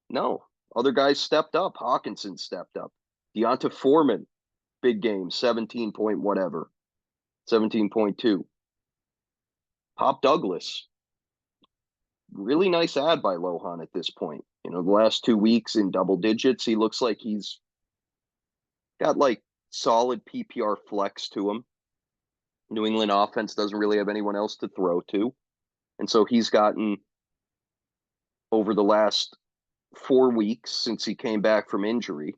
No, other guys stepped up. Hawkinson stepped up. Deonta Foreman, big game, 17 point whatever, 17.2. Pop Douglas, really nice ad by Lohan at this point. The last 2 weeks in double digits, he looks like he's got like solid PPR flex to him. New England offense doesn't really have anyone else to throw to. And so he's gotten, over the last 4 weeks since he came back from injury,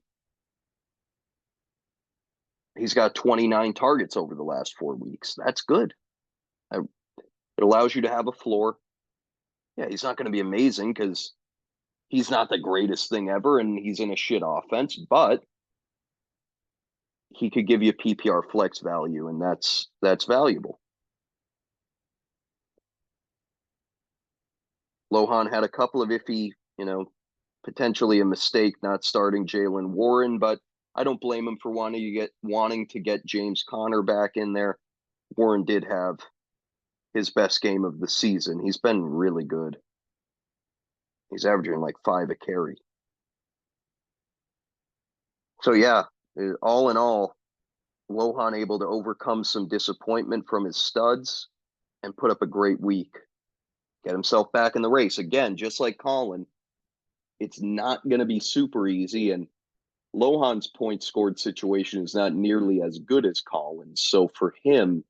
he's got 29 targets over the last 4 weeks. That's good. It allows you to have a floor. Yeah, he's not going to be amazing because he's not the greatest thing ever and he's in a shit offense, but he could give you PPR flex value, and that's valuable. Lohan had a couple of iffy, potentially a mistake not starting Jaylen Warren, but I don't blame him for wanting to get James Conner back in there. Warren did have his best game of the season. He's been really good. He's averaging like 5 a carry. So yeah, all in all, Lohan able to overcome some disappointment from his studs and put up a great week. Get himself back in the race. Again, just like Colin, it's not going to be super easy, and Lohan's point scored situation is not nearly as good as Colin's. So for him,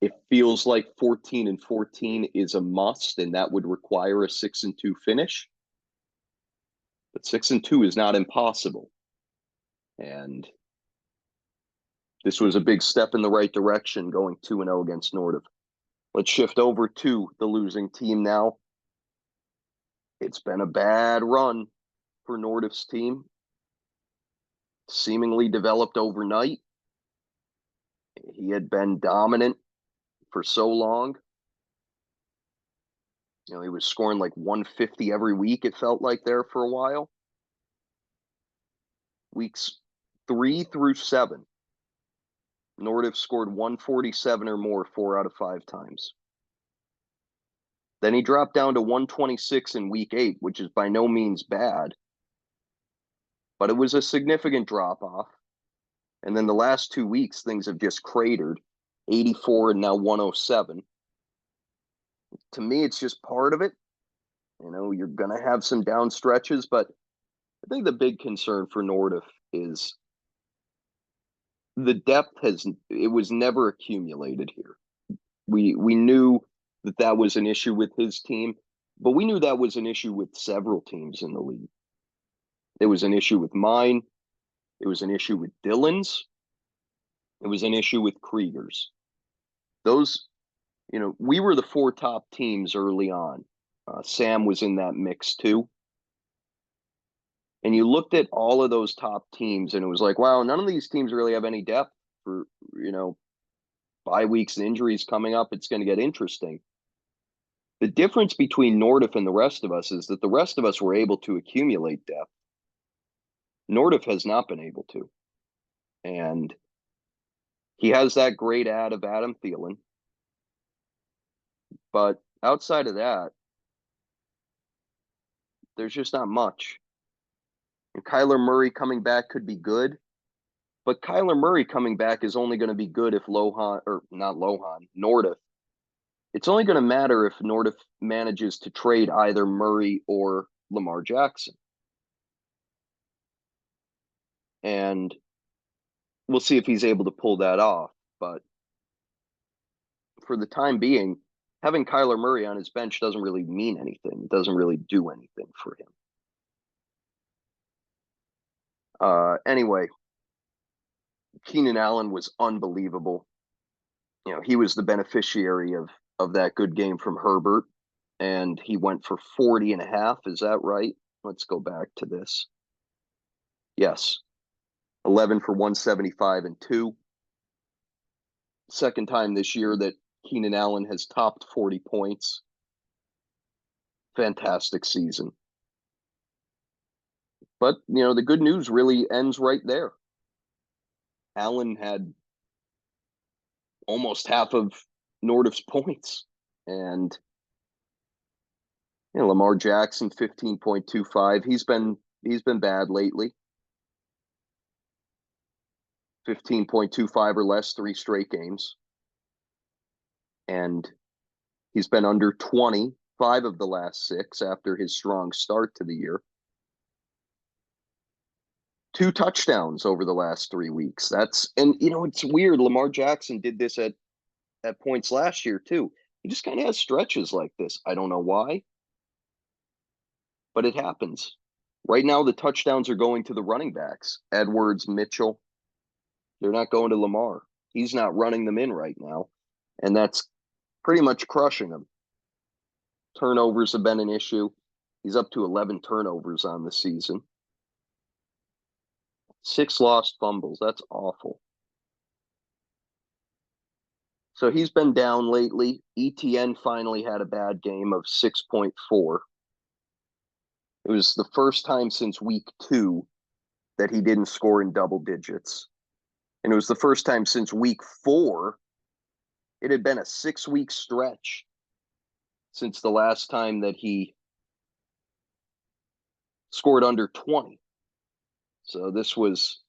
it feels like 14-14 is a must, and that would require a 6-2 finish. But 6-2 is not impossible. And this was a big step in the right direction, going 2-0 against Nordic. Let's shift over to the losing team now. It's been a bad run for Nordic's team. Seemingly developed overnight. He had been dominant for so long. He was scoring like 150 every week, it felt like, there for a while. Weeks 3 through 7, Nordic scored 147 or more 4 out of 5 times. Then he dropped down to 126 in week 8, which is by no means bad, but it was a significant drop off. And then the last 2 weeks, things have just cratered, 84 and now 107. To me, it's just part of it. You're going to have some down stretches, but I think the big concern for Nordiff is the depth it was never accumulated here. We knew that was an issue with his team, but we knew that was an issue with several teams in the league. It was an issue with mine. It was an issue with Dylan's. It was an issue with Krieger's. Those, we were the four top teams early on. Sam was in that mix too. And you looked at all of those top teams and it was like, wow, none of these teams really have any depth for, bye weeks and injuries coming up. It's going to get interesting. The difference between Nordiff and the rest of us is that the rest of us were able to accumulate depth. Nordiff has not been able to. And he has that great ad of Adam Thielen. But outside of that, there's just not much. And Kyler Murray coming back could be good. But Kyler Murray coming back is only going to be good if Nordiff. It's only going to matter if Nordiff manages to trade either Murray or Lamar Jackson. And we'll see if he's able to pull that off. But for the time being, having Kyler Murray on his bench doesn't really mean anything. It doesn't really do anything for him. Anyway, Keenan Allen was unbelievable. He was the beneficiary of that good game from Herbert, and he went for 40 and a half. Is that right? Let's go back to this. Yes. 11 for 175 and 2. Second time this year that Keenan Allen has topped 40 points. Fantastic season. But, the good news really ends right there. Allen had almost half of Nordiff's points. And Lamar Jackson, 15.25. He's been bad lately. 15.25 or less, 3 straight games. And he's been under 20, 5 of the last 6 after his strong start to the year. 2 touchdowns over the last 3 weeks. It's weird. Lamar Jackson did this at points last year too. He just kind of has stretches like this. I don't know why, but it happens. Right now, the touchdowns are going to the running backs, Edwards, Mitchell. They're not going to Lamar. He's not running them in right now, and that's pretty much crushing him. Turnovers have been an issue. He's up to 11 turnovers on the season. 6 lost fumbles. That's awful. So he's been down lately. ETN finally had a bad game of 6.4. It was the first time since week 2 that he didn't score in double digits. And it was the first time since week 4. It had been a 6-week stretch since the last time that he scored under 20. So this was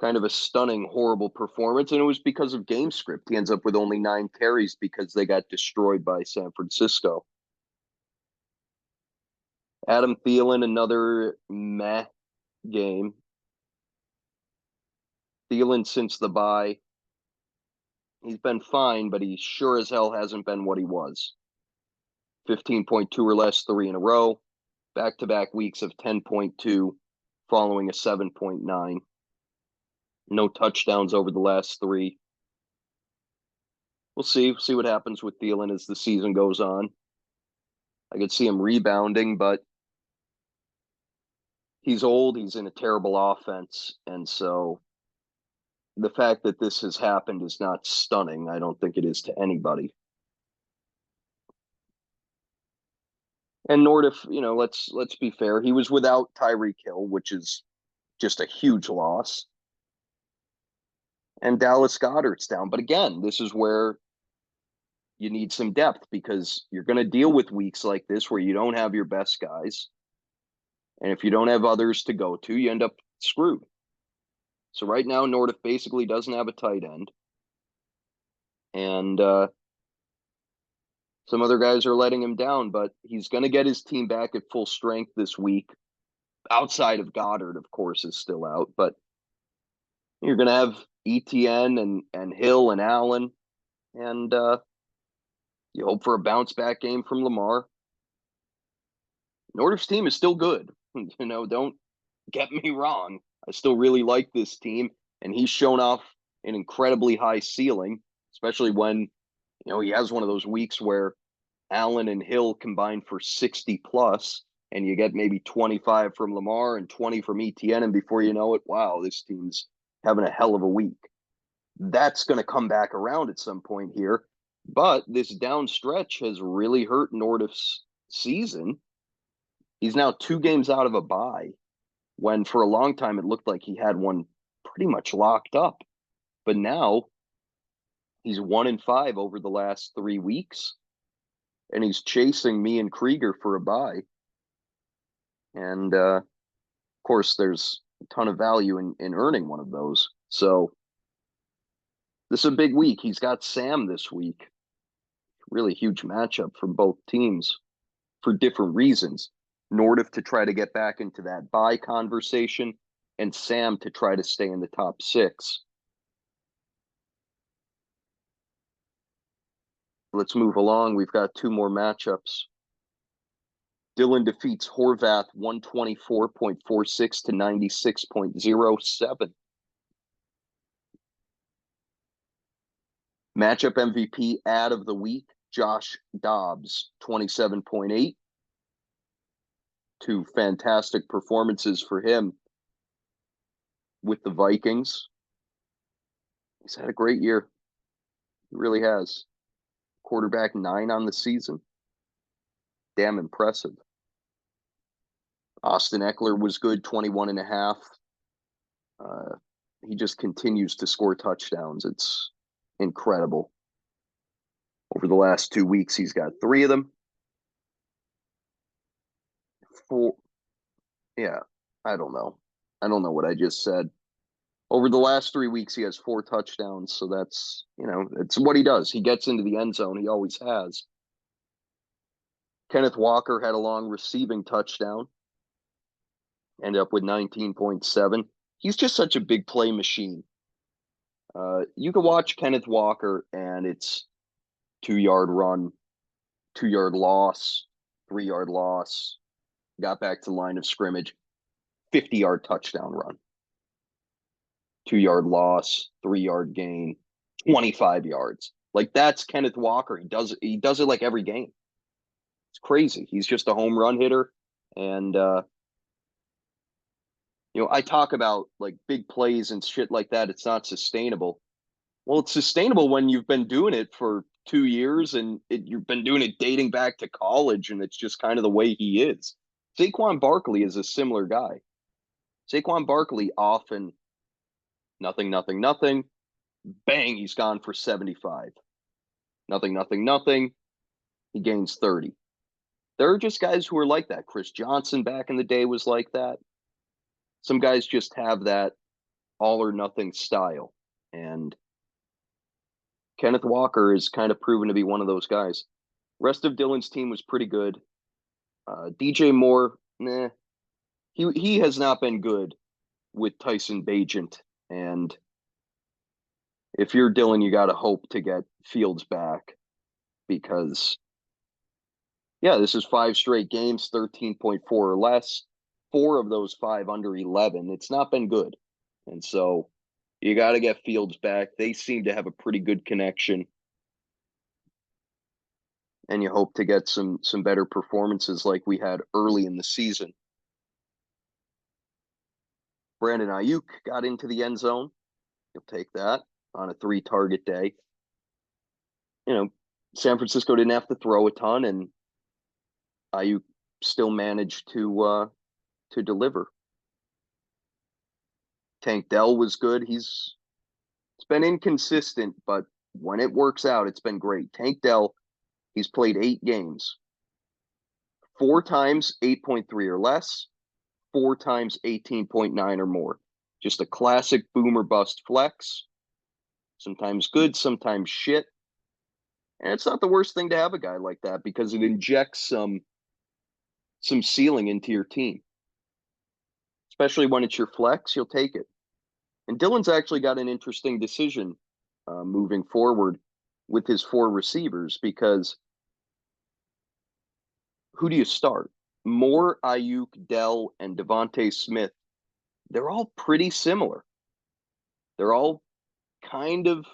kind of a stunning, horrible performance. And it was because of game script. He ends up with only 9 carries because they got destroyed by San Francisco. Adam Thielen, another meh game. Thielen, since the bye, he's been fine, but he sure as hell hasn't been what he was. 15.2 or less, 3 in a row. Back-to-back weeks of 10.2, following a 7.9. No touchdowns over the last 3. We'll see what happens with Thielen as the season goes on. I could see him rebounding, but he's old. He's in a terrible offense. And so the fact that this has happened is not stunning. I don't think it is to anybody. And Nordiff, let's be fair. He was without Tyreek Hill, which is just a huge loss. And Dallas Goedert's down. But again, this is where you need some depth because you're going to deal with weeks like this where you don't have your best guys. And if you don't have others to go to, you end up screwed. So right now, Nordiff basically doesn't have a tight end. And Some other guys are letting him down, but he's going to get his team back at full strength this week. Outside of Goddard, of course, is still out, but you're going to have ETN and Hill and Allen, and you hope for a bounce back game from Lamar. Nordif's team is still good. Don't get me wrong. I still really like this team, and he's shown off an incredibly high ceiling, especially when he has one of those weeks where Allen and Hill combine for 60 plus, and you get maybe 25 from Lamar and 20 from ETN, and before you know it, wow, this team's having a hell of a week. That's going to come back around at some point here, but this down stretch has really hurt Nordif's season. He's now 2 games out of a bye, when for a long time it looked like he had one pretty much locked up. But now he's 1-5 over the last 3 weeks, and he's chasing me and Krieger for a bye. And of course, there's a ton of value in earning one of those. So this is a big week. He's got Sam this week. Really huge matchup for both teams for different reasons. Nordif to try to get back into that bye conversation, and Sam to try to stay in the top 6. Let's move along. We've got 2 more matchups. Dylan defeats Horvath 124.46 to 96.07. Matchup MVP ad of the week, Josh Dobbs, 27.8. 2 fantastic performances for him with the Vikings. He's had a great year. He really has. Quarterback 9 on the season. Damn impressive. Austin Eckler was good, 21.5. He just continues to score touchdowns. It's incredible. Over the last 2 weeks, he's got 3 of them. 4. Yeah, I don't know. I don't know what I just said. Over the last 3 weeks, he has 4 touchdowns. So that's, it's what he does. He gets into the end zone. He always has. Kenneth Walker had a long receiving touchdown. Ended up with 19.7. He's just such a big play machine. You can watch Kenneth Walker, and it's 2-yard run, 2-yard loss, 3-yard loss, got back to the line of scrimmage, 50-yard touchdown run, 2-yard loss, 3-yard gain, 25 yards. Like, that's Kenneth Walker. He does it like every game. It's crazy. He's just a home run hitter. And, I talk about like big plays and shit like that. It's not sustainable. Well, it's sustainable when you've been doing it for 2 years and you've been doing it dating back to college, and it's just kind of the way he is. Saquon Barkley is a similar guy. Saquon Barkley often nothing, bang, he's gone for 75. Nothing, he gains 30. There are just guys who are like that. Chris Johnson back in the day was like that. Some guys just have that all or nothing style. And Kenneth Walker is kind of proven to be one of those guys. Rest of Dylan's team was pretty good. DJ Moore, he has not been good with Tyson Bagent. And if you're Dylan, you got to hope to get Fields back, because, this is 5 straight games, 13.4 or less. 4 of those 5 under 11. It's not been good. And so you got to get Fields back. They seem to have a pretty good connection. And you hope to get some better performances like we had early in the season. Brandon Ayuk got into the end zone. You'll take that on a 3-target day. San Francisco didn't have to throw a ton, and Ayuk still managed to deliver. Tank Dell was good. It's been inconsistent, but when it works out, it's been great. Tank Dell, he's played 8 games. 4 times 8.3 or less, 4 times 18.9 or more. Just a classic boom or bust flex. Sometimes good, sometimes shit. And it's not the worst thing to have a guy like that because it injects some ceiling into your team, especially when it's your flex. You'll take it. And Dylan's actually got an interesting decision moving forward with his four receivers because who do you start? Moore, Ayuk, Dell, and Devontae Smith. They're all pretty similar. They're all kind of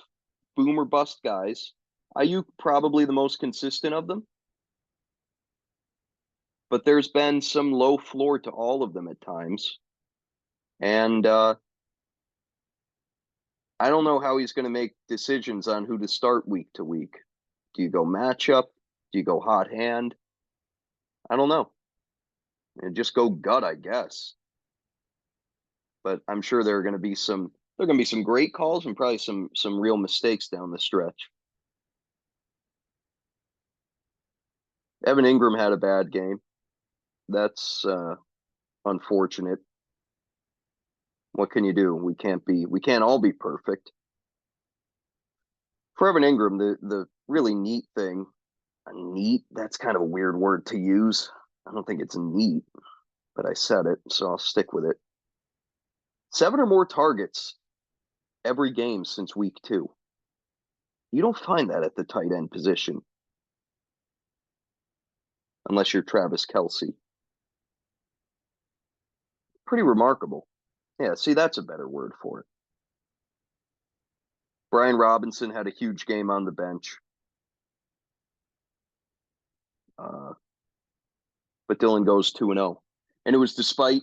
boom or bust guys. Ayuk probably the most consistent of them, but there's been some low floor to all of them at times. And I don't know how he's going to make decisions on who to start week to week. Do you go matchup? Do you go hot hand? I don't know. And just go gut, I guess. But I'm sure there are going to be some great calls and probably some real mistakes down the stretch. Evan Ingram had a bad game. That's unfortunate. What can you do? We can't all be perfect. For Evan Ingram, the really neat thing, neat, that's kind of a weird word to use. I don't think it's neat, but I said it, so I'll stick with it. 7 or more targets every game since week 2. You don't find that at the tight end position unless you're Travis Kelce. Pretty remarkable. Yeah, see, that's a better word for it. Brian Robinson had a huge game on the bench. But Dylan goes 2-0. And it was despite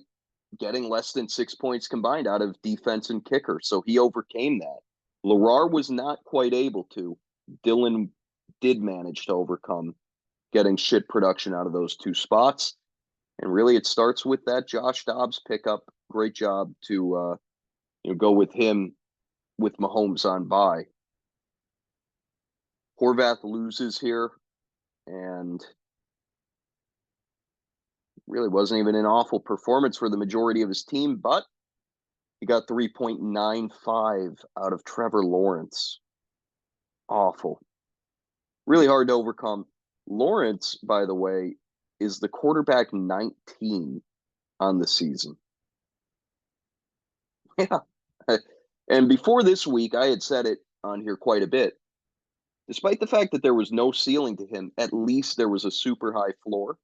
getting less than 6 points combined out of defense and kicker. So he overcame that. Lerrar was not quite able to. Dylan did manage to overcome getting shit production out of those 2 spots. And really, it starts with that Josh Dobbs pickup. Great job to go with him with Mahomes on bye. Horvath loses here, and really wasn't even an awful performance for the majority of his team, but he got 3.95 out of Trevor Lawrence. Awful. Really hard to overcome. Lawrence, by the way, is the quarterback 19 on the season. Yeah. And before this week, I had said it on here quite a bit. Despite the fact that there was no ceiling to him, at least there was a super high floor.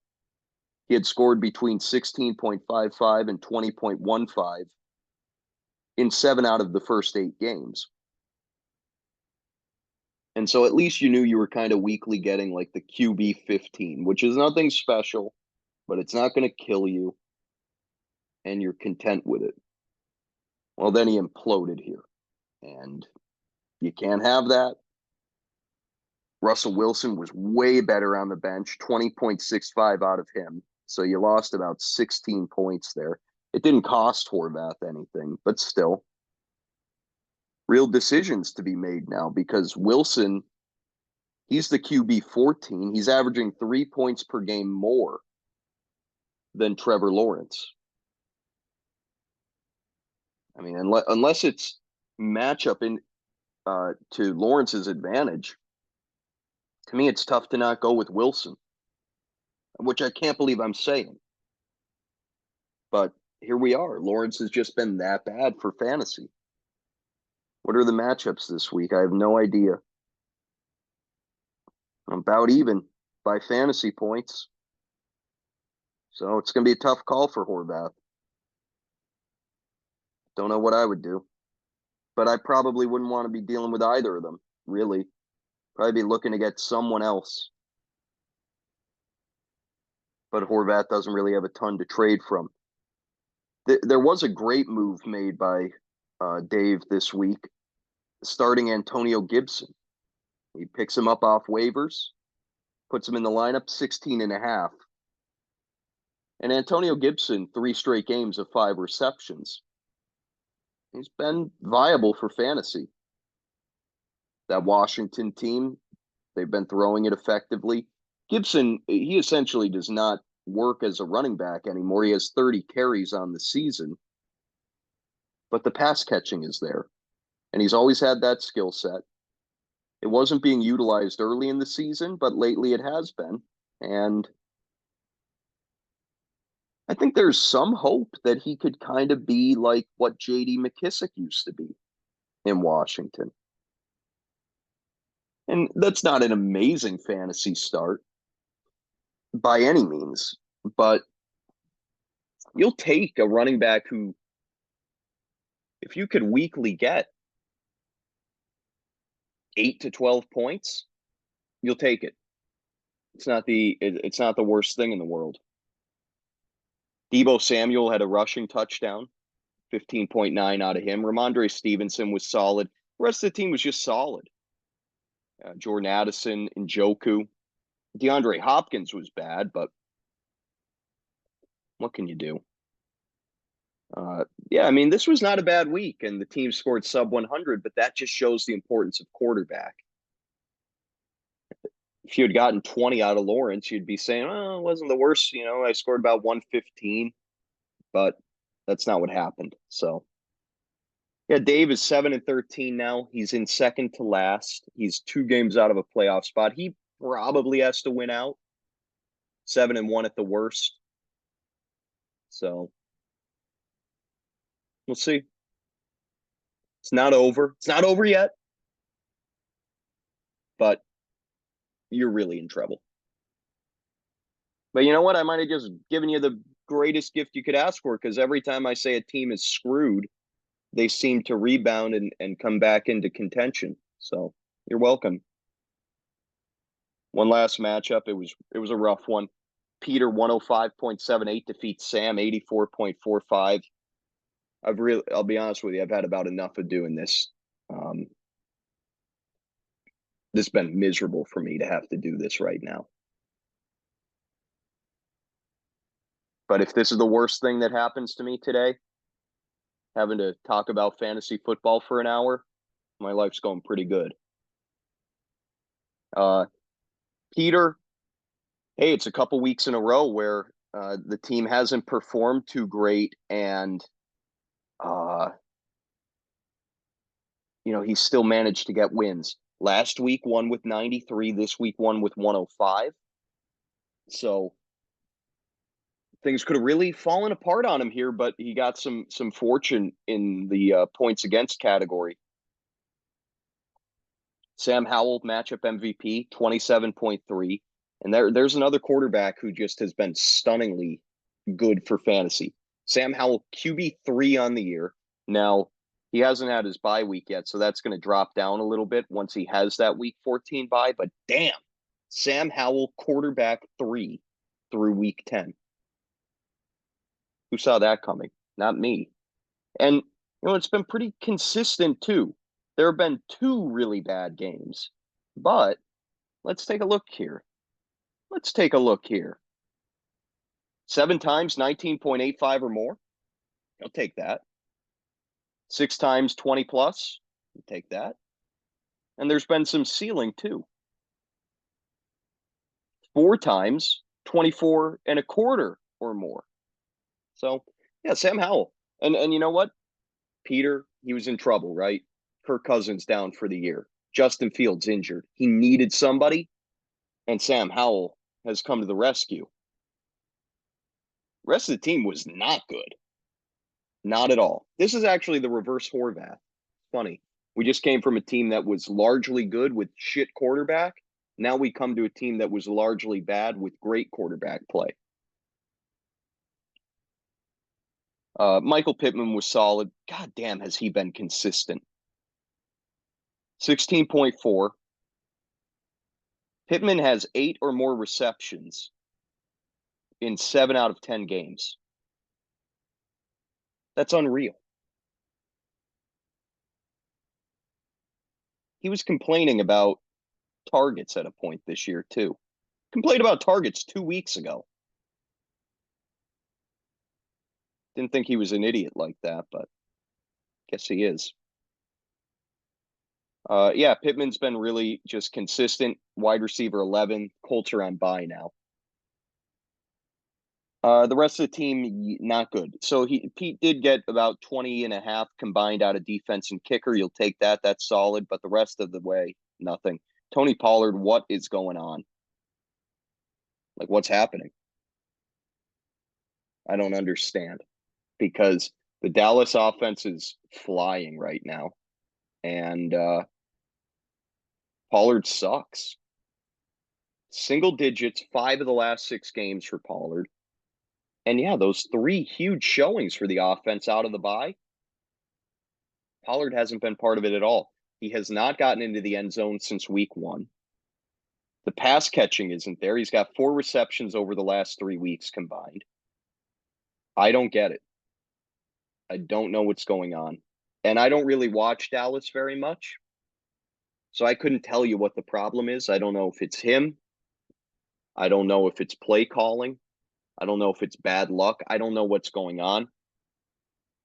He had scored between 16.55 and 20.15 in 7 out of the first 8 games. And so at least you knew you were kind of weekly getting like the QB 15, which is nothing special, but it's not going to kill you. And you're content with it. Well, then he imploded here. And you can't have that. Russell Wilson was way better on the bench, 20.65 out of him. So you lost about 16 points there. It didn't cost Horvath anything, but still. Real decisions to be made now because Wilson, he's the QB 14. He's averaging 3 points per game more than Trevor Lawrence. I mean, unless it's matchup to Lawrence's advantage, to me, it's tough to not go with Wilson, which I can't believe I'm saying. But here we are. Lawrence has just been that bad for fantasy. What are the matchups this week? I have no idea. I'm about even by fantasy points. So it's going to be a tough call for Horvath. Don't know what I would do. But I probably wouldn't want to be dealing with either of them, really. Probably be looking to get someone else. But Horvath doesn't really have a ton to trade from. There was a great move made by Dave this week, starting Antonio Gibson. He picks him up off waivers, puts him in the lineup, 16.5. And Antonio Gibson, 3 straight games of 5 receptions. He's been viable for fantasy. That Washington team, they've been throwing it effectively. Gibson, he essentially does not work as a running back anymore. He has 30 carries on the season, but the pass catching is there. And he's always had that skill set. It wasn't being utilized early in the season, but lately it has been. And I think there's some hope that he could kind of be like what JD McKissick used to be in Washington. And that's not an amazing fantasy start by any means, but you'll take a running back who, if you could weekly get 8 to 12 points, you'll take it. It's not the worst thing in the world. Deebo Samuel had a rushing touchdown, 15.9 out of him. Ramondre Stevenson was solid. The rest of the team was just solid. Jordan Addison, Njoku. DeAndre Hopkins was bad, but what can you do? Yeah, I mean, this was not a bad week, and the team scored sub 100, but that just shows the importance of quarterback. If you had gotten 20 out of Lawrence, you'd be saying, oh, it wasn't the worst. I scored about 115, but that's not what happened. So, yeah, Dave is 7-13 now. He's in second to last. He's 2 games out of a playoff spot. He probably has to win out. 7-1 at the worst. So we'll see. It's not over. It's not over yet, but you're really in trouble. But you know what? I might have just given you the greatest gift you could ask for, because every time I say a team is screwed, they seem to rebound and come back into contention. So you're welcome. One last matchup. It was a rough one. Peter 105.78 defeats Sam 84.45. I'll be honest with you, I've had about enough of doing this. This has been miserable for me to have to do this right now. But if this is the worst thing that happens to me today, having to talk about fantasy football for an hour, my life's going pretty good. Peter, hey, it's a couple weeks in a row where the team hasn't performed too great, and he's still managed to get wins. Last week, won with 93. This week, won with 105. So things could have really fallen apart on him here, but he got some fortune in the points against category. Sam Howell, matchup MVP, 27.3. And there's another quarterback who just has been stunningly good for fantasy. Sam Howell, QB3 on the year. Now, he hasn't had his bye week yet, so that's going to drop down a little bit once he has that week 14 bye. But damn, Sam Howell, quarterback 3 through week 10. Who saw that coming? Not me. And, it's been pretty consistent too. There have been 2 really bad games. But let's take a look here. 7 times, 19.85 or more. I'll take that. 6 times, 20 plus. I'll take that. And there's been some ceiling too. 4 times, 24 and a quarter or more. So, yeah, Sam Howell. And you know what? Peter, he was in trouble, right? Kirk Cousins down for the year. Justin Fields injured. He needed somebody, and Sam Howell has come to the rescue. The rest of the team was not good. Not at all. This is actually the reverse Horvath. Funny. We just came from a team that was largely good with shit quarterback. Now we come to a team that was largely bad with great quarterback play. Michael Pittman was solid. God damn, has he been consistent. 16.4. Pittman has 8 or more receptions in 7 out of 10 games. That's unreal. He was complaining about targets at a point this year, too. Complained about targets 2 weeks ago. Didn't think he was an idiot like that, but guess he is. Yeah, Pittman's been really just consistent. Wide receiver 11. Colts are on bye now. The rest of the team, not good. So Pete did get about 20 and a half combined out of defense and kicker. You'll take that. That's solid. But the rest of the way, Nothing. Tony Pollard, what is going on? Like, what's happening? I don't understand because the Dallas offense is flying right now, and Pollard sucks. Single digits, 5 of the last 6 games for Pollard. And yeah, those 3 huge showings for the offense out of the bye. Pollard hasn't been part of it at all. He has not gotten into the end zone since week 1. The pass catching isn't there. He's got 4 receptions over the last 3 weeks combined. I don't get it. I don't know what's going on. And I don't really watch Dallas very much. So I couldn't tell you what the problem is. I don't know if it's him. I don't know if it's play calling. I don't know if it's bad luck. I don't know what's going on.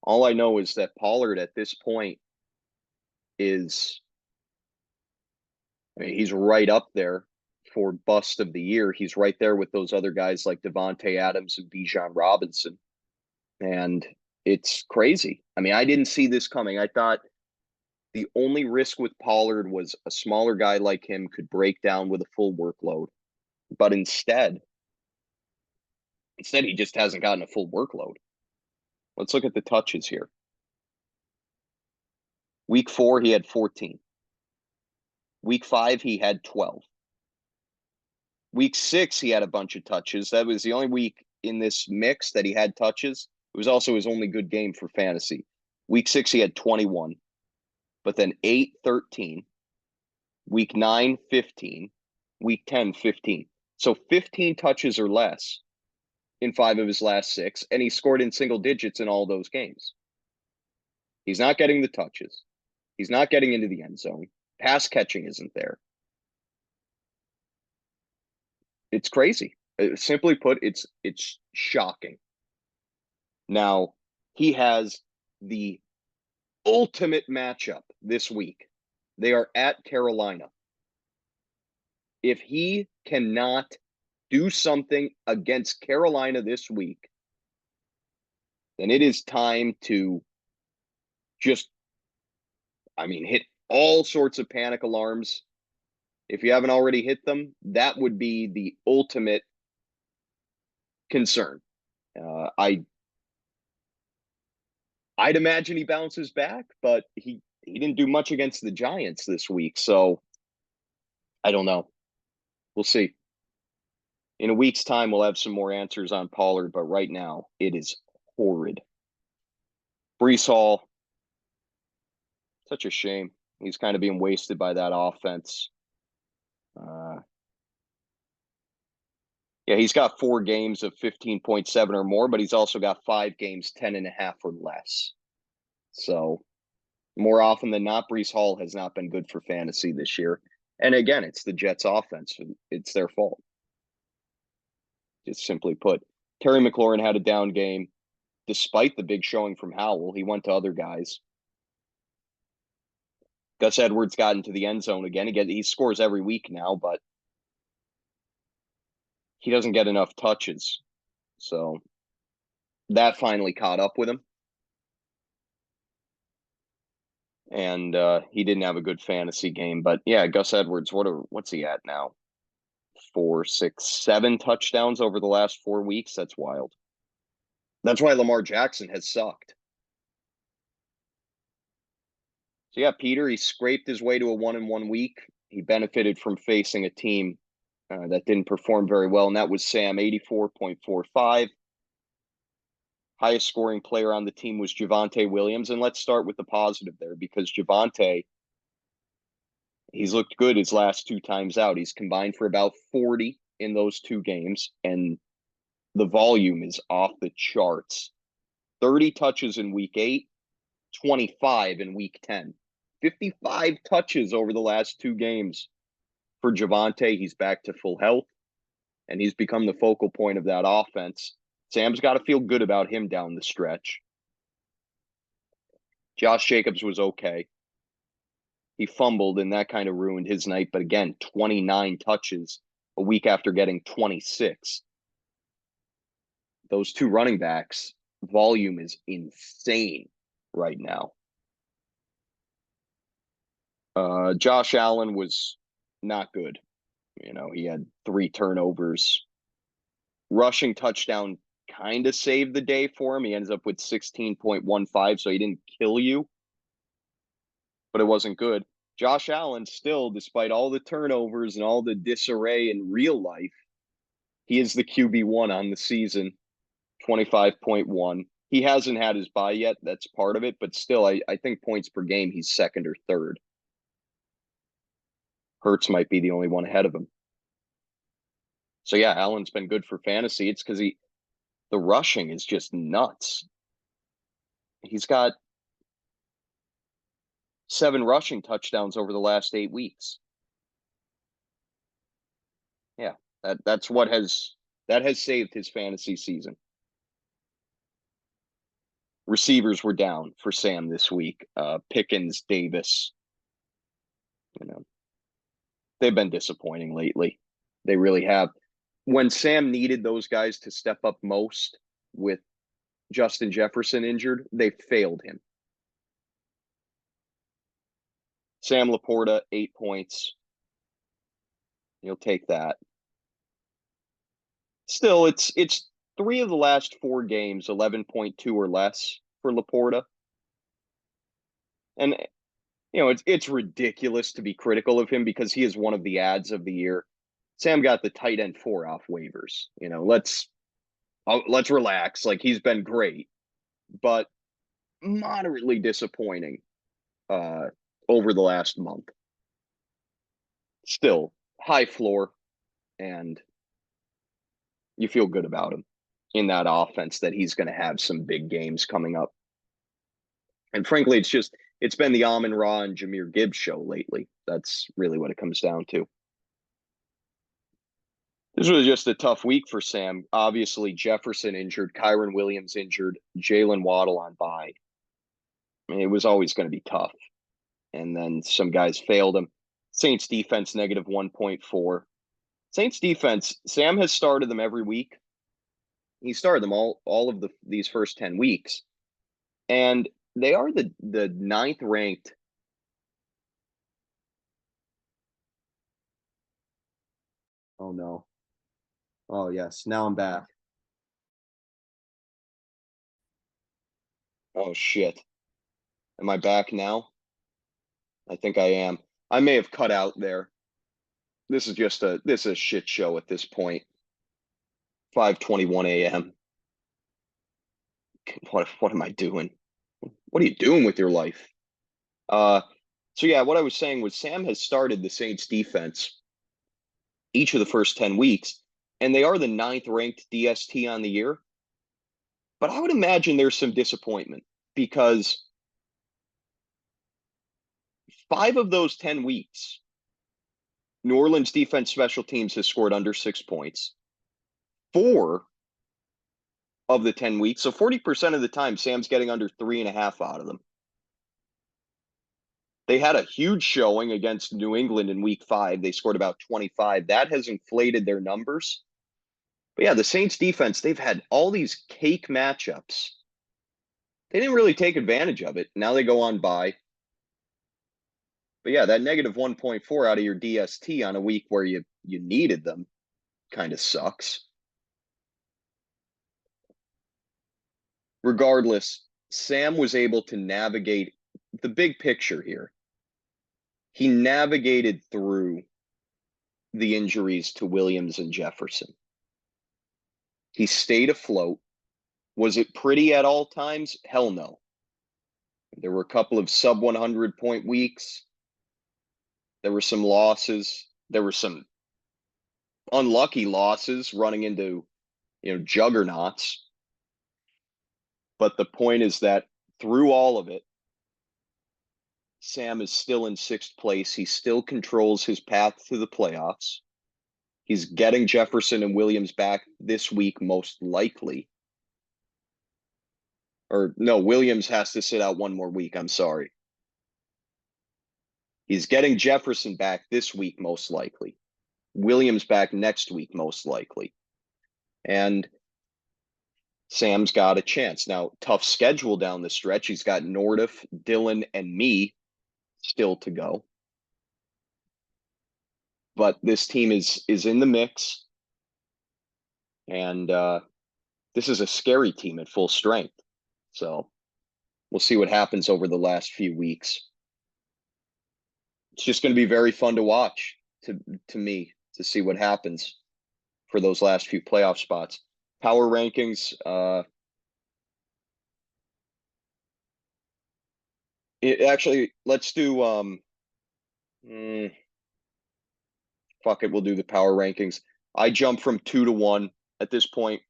All I know is that Pollard at this point is, I mean, he's right up there for bust of the year. He's right there with those other guys like Devontae Adams and Bijan Robinson. And it's crazy. I mean, I didn't see this coming. I thought the only risk with Pollard was a smaller guy like him could break down with a full workload. But instead he just hasn't gotten a full workload. Let's look at the touches here. Week 4, he had 14. Week 5, he had 12. Week 6, he had a bunch of touches. That was the only week in this mix that he had touches. It was also his only good game for fantasy. Week 6, he had 21. But then 8, 13. Week 9, 15. Week 10, 15. So 15 touches or less in 5 of his last 6, and he scored in single digits in all those games. He's not getting the touches. He's not getting into the end zone. Pass catching isn't there. It's crazy. Simply put, it's shocking. Now, he has the ultimate matchup this week. They are at Carolina. If he cannot do something against Carolina this week, then it is time to just, hit all sorts of panic alarms. If you haven't already hit them, that would be the ultimate concern. I'd imagine he bounces back, but he didn't do much against the Giants this week, so I don't know. We'll see. In a week's time, we'll have some more answers on Pollard, but right now, it is horrid. Breece Hall, such a shame. He's kind of being wasted by that offense. Yeah, he's got 4 games of 15.7 or more, but he's also got 5 games, 10.5 or less. So more often than not, Breece Hall has not been good for fantasy this year. And again, it's the Jets offense. It's their fault. Just simply put. Terry McLaurin had a down game. Despite the big showing from Howell, he went to other guys. Gus Edwards got into the end zone again. He scores every week now, but he doesn't get enough touches. So that finally caught up with him. And he didn't have a good fantasy game. But yeah, Gus Edwards, what's he at now? 4, 6, 7 touchdowns over the last 4 weeks. That's wild. That's why Lamar Jackson has sucked. So yeah, Peter, he scraped his way to a 1-1 week. He benefited from facing a team that didn't perform very well, and that was Sam, 84.45. Highest scoring player on the team was Javonte Williams. And let's start with the positive there, because Javonte, he's looked good his last 2 times out. He's combined for about 40 in those 2 games, and the volume is off the charts. 30 touches in week 8, 25 in week 10. 55 touches over the last 2 games for Javonte. He's back to full health, and he's become the focal point of that offense. Sam's got to feel good about him down the stretch. Josh Jacobs was okay. He fumbled, and that kind of ruined his night. But again, 29 touches a week after getting 26. Those 2 running backs, volume is insane right now. Josh Allen was not good. He had 3 turnovers. Rushing touchdown kind of saved the day for him. He ends up with 16.15, so he didn't kill you, but it wasn't good. Josh Allen still, despite all the turnovers and all the disarray in real life, he is the QB1 on the season, 25.1. He hasn't had his bye yet. That's part of it, but still, I think points per game, he's second or third. Hurts might be the only one ahead of him. So yeah, Allen's been good for fantasy. It's because the rushing is just nuts. He's got 7 rushing touchdowns over the last 8 weeks. Yeah, that's what has saved his fantasy season. Receivers were down for Sam this week. Pickens, Davis, they've been disappointing lately. They really have. When Sam needed those guys to step up most with Justin Jefferson injured, they failed him. Sam Laporta, 8 points. You'll take that. Still, it's 3 of the last 4 games, 11.2 or less for Laporta. And it's ridiculous to be critical of him because he is one of the ads of the year. Sam got the tight end 4 off waivers. Let's relax. Like, he's been great, but moderately disappointing over the last month. Still high floor, and you feel good about him in that offense that he's going to have some big games coming up. And frankly, it's been the Amon-Ra and Jahmyr Gibbs show lately. That's really what it comes down to. This was just a tough week for Sam. Obviously, Jefferson injured, Kyren Williams injured, Jalen Waddle on bye. I mean, it was always going to be tough. And then some guys failed him. Saints defense, negative 1.4. Saints defense, Sam has started them every week. He started them all of these first 10 weeks. And they are the 9th ranked. Oh, no. Oh, yes. Now I'm back. Oh, shit. Am I back now? I think I am. I may have cut out there. This is a shit show at this point. 5:21 a.m. What am I doing? What are you doing with your life? So yeah, what I was saying was Sam has started the Saints defense each of the first 10 weeks, and they are the 9th ranked DST on the year. But I would imagine there's some disappointment because 5 of those 10 weeks, New Orleans defense special teams has scored under 6 points. 4 of the 10 weeks, so 40% of the time, Sam's getting under 3.5 out of them. They had a huge showing against New England in week 5. They scored about 25. That has inflated their numbers. But yeah, the Saints defense, they've had all these cake matchups. They didn't really take advantage of it. Now they go on bye. But yeah, that negative 1.4 out of your DST on a week where you needed them kind of sucks. Regardless, Sam was able to navigate the big picture here. He navigated through the injuries to Williams and Jefferson. He stayed afloat. Was it pretty at all times? Hell no. There were a couple of sub 100 point weeks. There were some losses. There were some unlucky losses running into, juggernauts. But the point is that through all of it, Sam is still in 6th place. He still controls his path to the playoffs. He's getting Jefferson and Williams back this week, most likely. Or no, Williams has to sit out 1 more week. I'm sorry. He's getting Jefferson back this week, most likely. Williams back next week, most likely. And Sam's got a chance. Now, tough schedule down the stretch. He's got Nordiff, Dylan, and me still to go. but this team is in the mix, and this is a scary team at full strength. So we'll see what happens over the last few weeks. It's just going to be very fun to watch to me to see what happens for those last few playoff spots. Power rankings. Actually, let's do fuck it, we'll do the power rankings. I jumped from 2 to 1 at this point.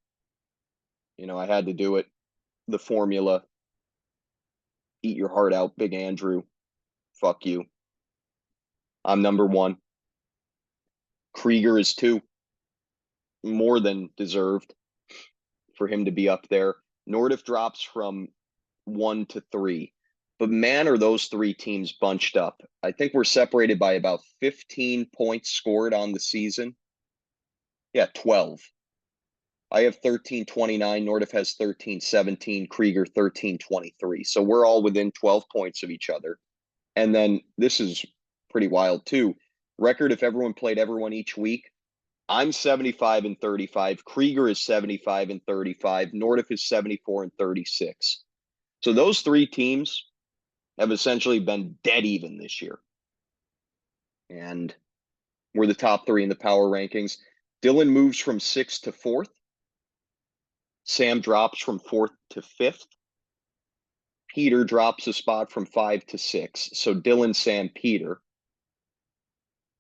I had to do it. The formula. Eat your heart out, Big Andrew. Fuck you. I'm number 1. Krieger is 2. More than deserved for him to be up there. Nordiff drops from 1 to 3. But man, are those 3 teams bunched up. I think we're separated by about 15 points scored on the season. Yeah, 12. I have 13-29. Nordiff has 13-17. Krieger 13-23. So we're all within 12 points of each other. And then this is pretty wild too. Record if everyone played everyone each week. I'm 75-35. Krieger is 75-35. Nordiff is 74-36. So those 3 teams have essentially been dead even this year. And we're the top 3 in the power rankings. Dylan moves from 6th to 4th. Sam drops from 4th to 5th. Peter drops a spot from 5 to 6. So Dylan, Sam, Peter.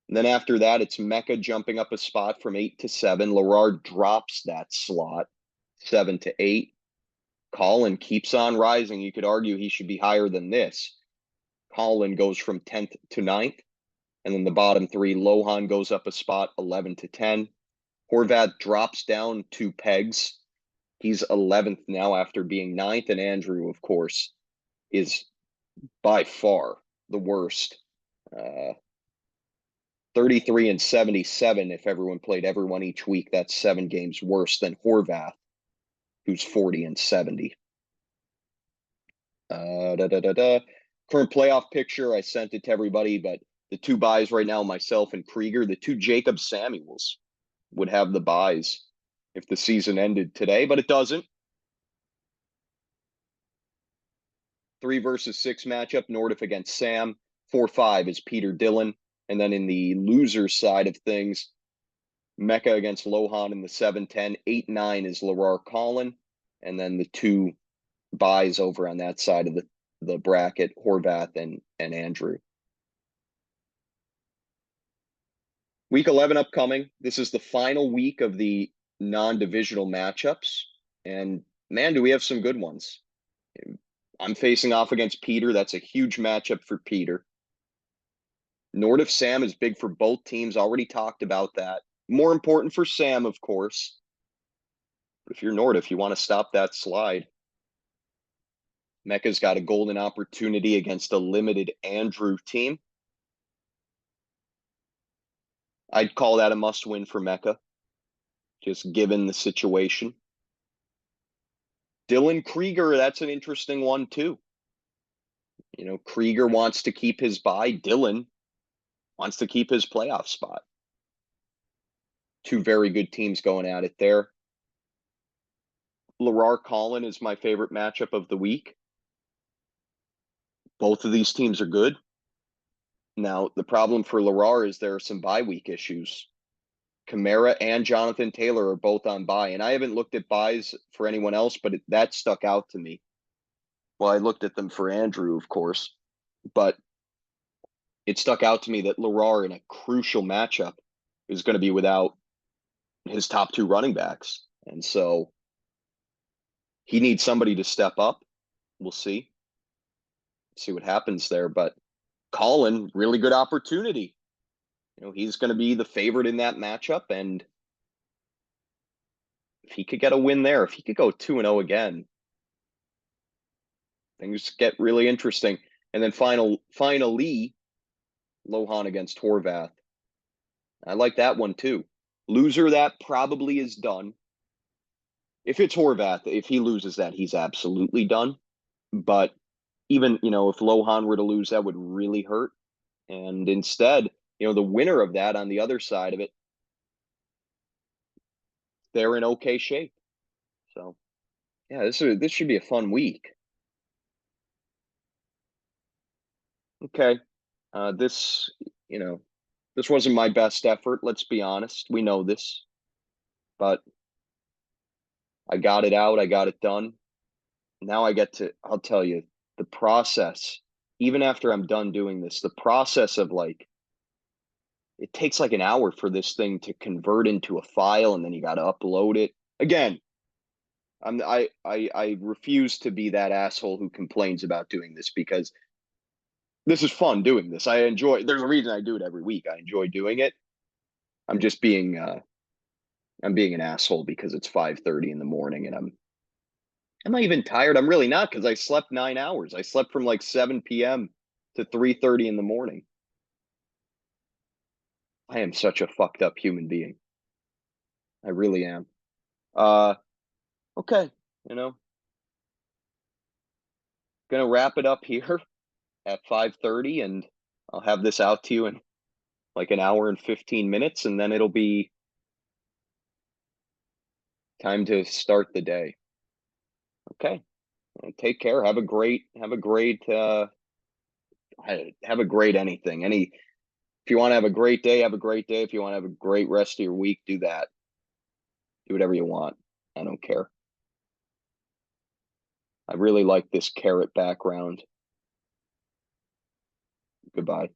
And then after that, it's Mecca jumping up a spot from 8 to 7. Lerard drops that slot, 7 to 8. Colin keeps on rising. You could argue he should be higher than this. Colin goes from 10th to 9th. And then the bottom 3, Lohan goes up a spot, 11 to 10. Horvath drops down 2 pegs. He's 11th now after being 9th. And Andrew, of course, is by far the worst. 33-77 if everyone played everyone each week. That's 7 games worse than Horvath, who's 40-70. Current playoff picture, I sent it to everybody, but the 2 buys right now, myself and Krieger, the 2 Jacob Samuels would have the buys if the season ended today, but it doesn't. 3 versus 6 matchup, Nordiff against Sam. 4-5 is Peter Dillon. And then in the loser side of things, Mecca against Lohan in the 7-10. 8-9 is Lerar Colin. And then the 2 buys over on that side of the bracket, Horvath and Andrew. Week 11 upcoming. This is the final week of the non-divisional matchups. And man, do we have some good ones. I'm facing off against Peter. That's a huge matchup for Peter. Nordiff Sam is big for both teams. Already talked about that. More important for Sam, of course. But if you're Nordiff, you want to stop that slide. Mecca's got a golden opportunity against a limited Andrew team. I'd call that a must-win for Mecca, just given the situation. Dylan Krieger, that's an interesting one too. Krieger wants to keep his bye. Dylan wants to keep his playoff spot. 2 very good teams going at it there. Lerar Colin is my favorite matchup of the week. Both of these teams are good. Now, the problem for Lerar is there are some bye week issues. Kamara and Jonathan Taylor are both on bye. And I haven't looked at buys for anyone else, but that stuck out to me. Well, I looked at them for Andrew, of course. But it stuck out to me that Lerar in a crucial matchup is going to be without his top 2 running backs. And so he needs somebody to step up. We'll see. See what happens there. But Colin, really good opportunity. He's going to be the favorite in that matchup. And if he could get a win there, if he could go 2-0 again, things get really interesting. And then finally, Lohan against Horvath. I like that one too. Loser, that probably is done. If it's Horvath, if he loses that, he's absolutely done. But even, if Lohan were to lose, that would really hurt. And instead, The winner of that on the other side of it, they're in okay shape. So yeah, this should be a fun week. Okay. This, you know, this wasn't my best effort. Let's be honest. We know this, but I got it out. I got it done. Now I get to, I'll tell you, the process, even after I'm done doing this, the process of like, it takes like an hour for this thing to convert into a file and then you got to upload it. Again, I refuse to be that asshole who complains about doing this because this is fun doing this. I enjoy, there's a reason I do it every week. I enjoy doing it. I'm just I'm being an asshole because it's 5:30 in the morning and I'm not even tired. I'm really not because I slept 9 hours. I slept from like 7 p.m. to 3:30 in the morning. I am such a fucked up human being. I really am. Uh, okay, you know, gonna wrap it up here at 5:30, and I'll have this out to you in like an hour and 15 minutes, and then it'll be time to start the day. Okay, take care. Have a great anything. If you want to have a great day, have a great day. If you want to have a great rest of your week, do that. Do whatever you want. I don't care. I really like this carrot background. Goodbye.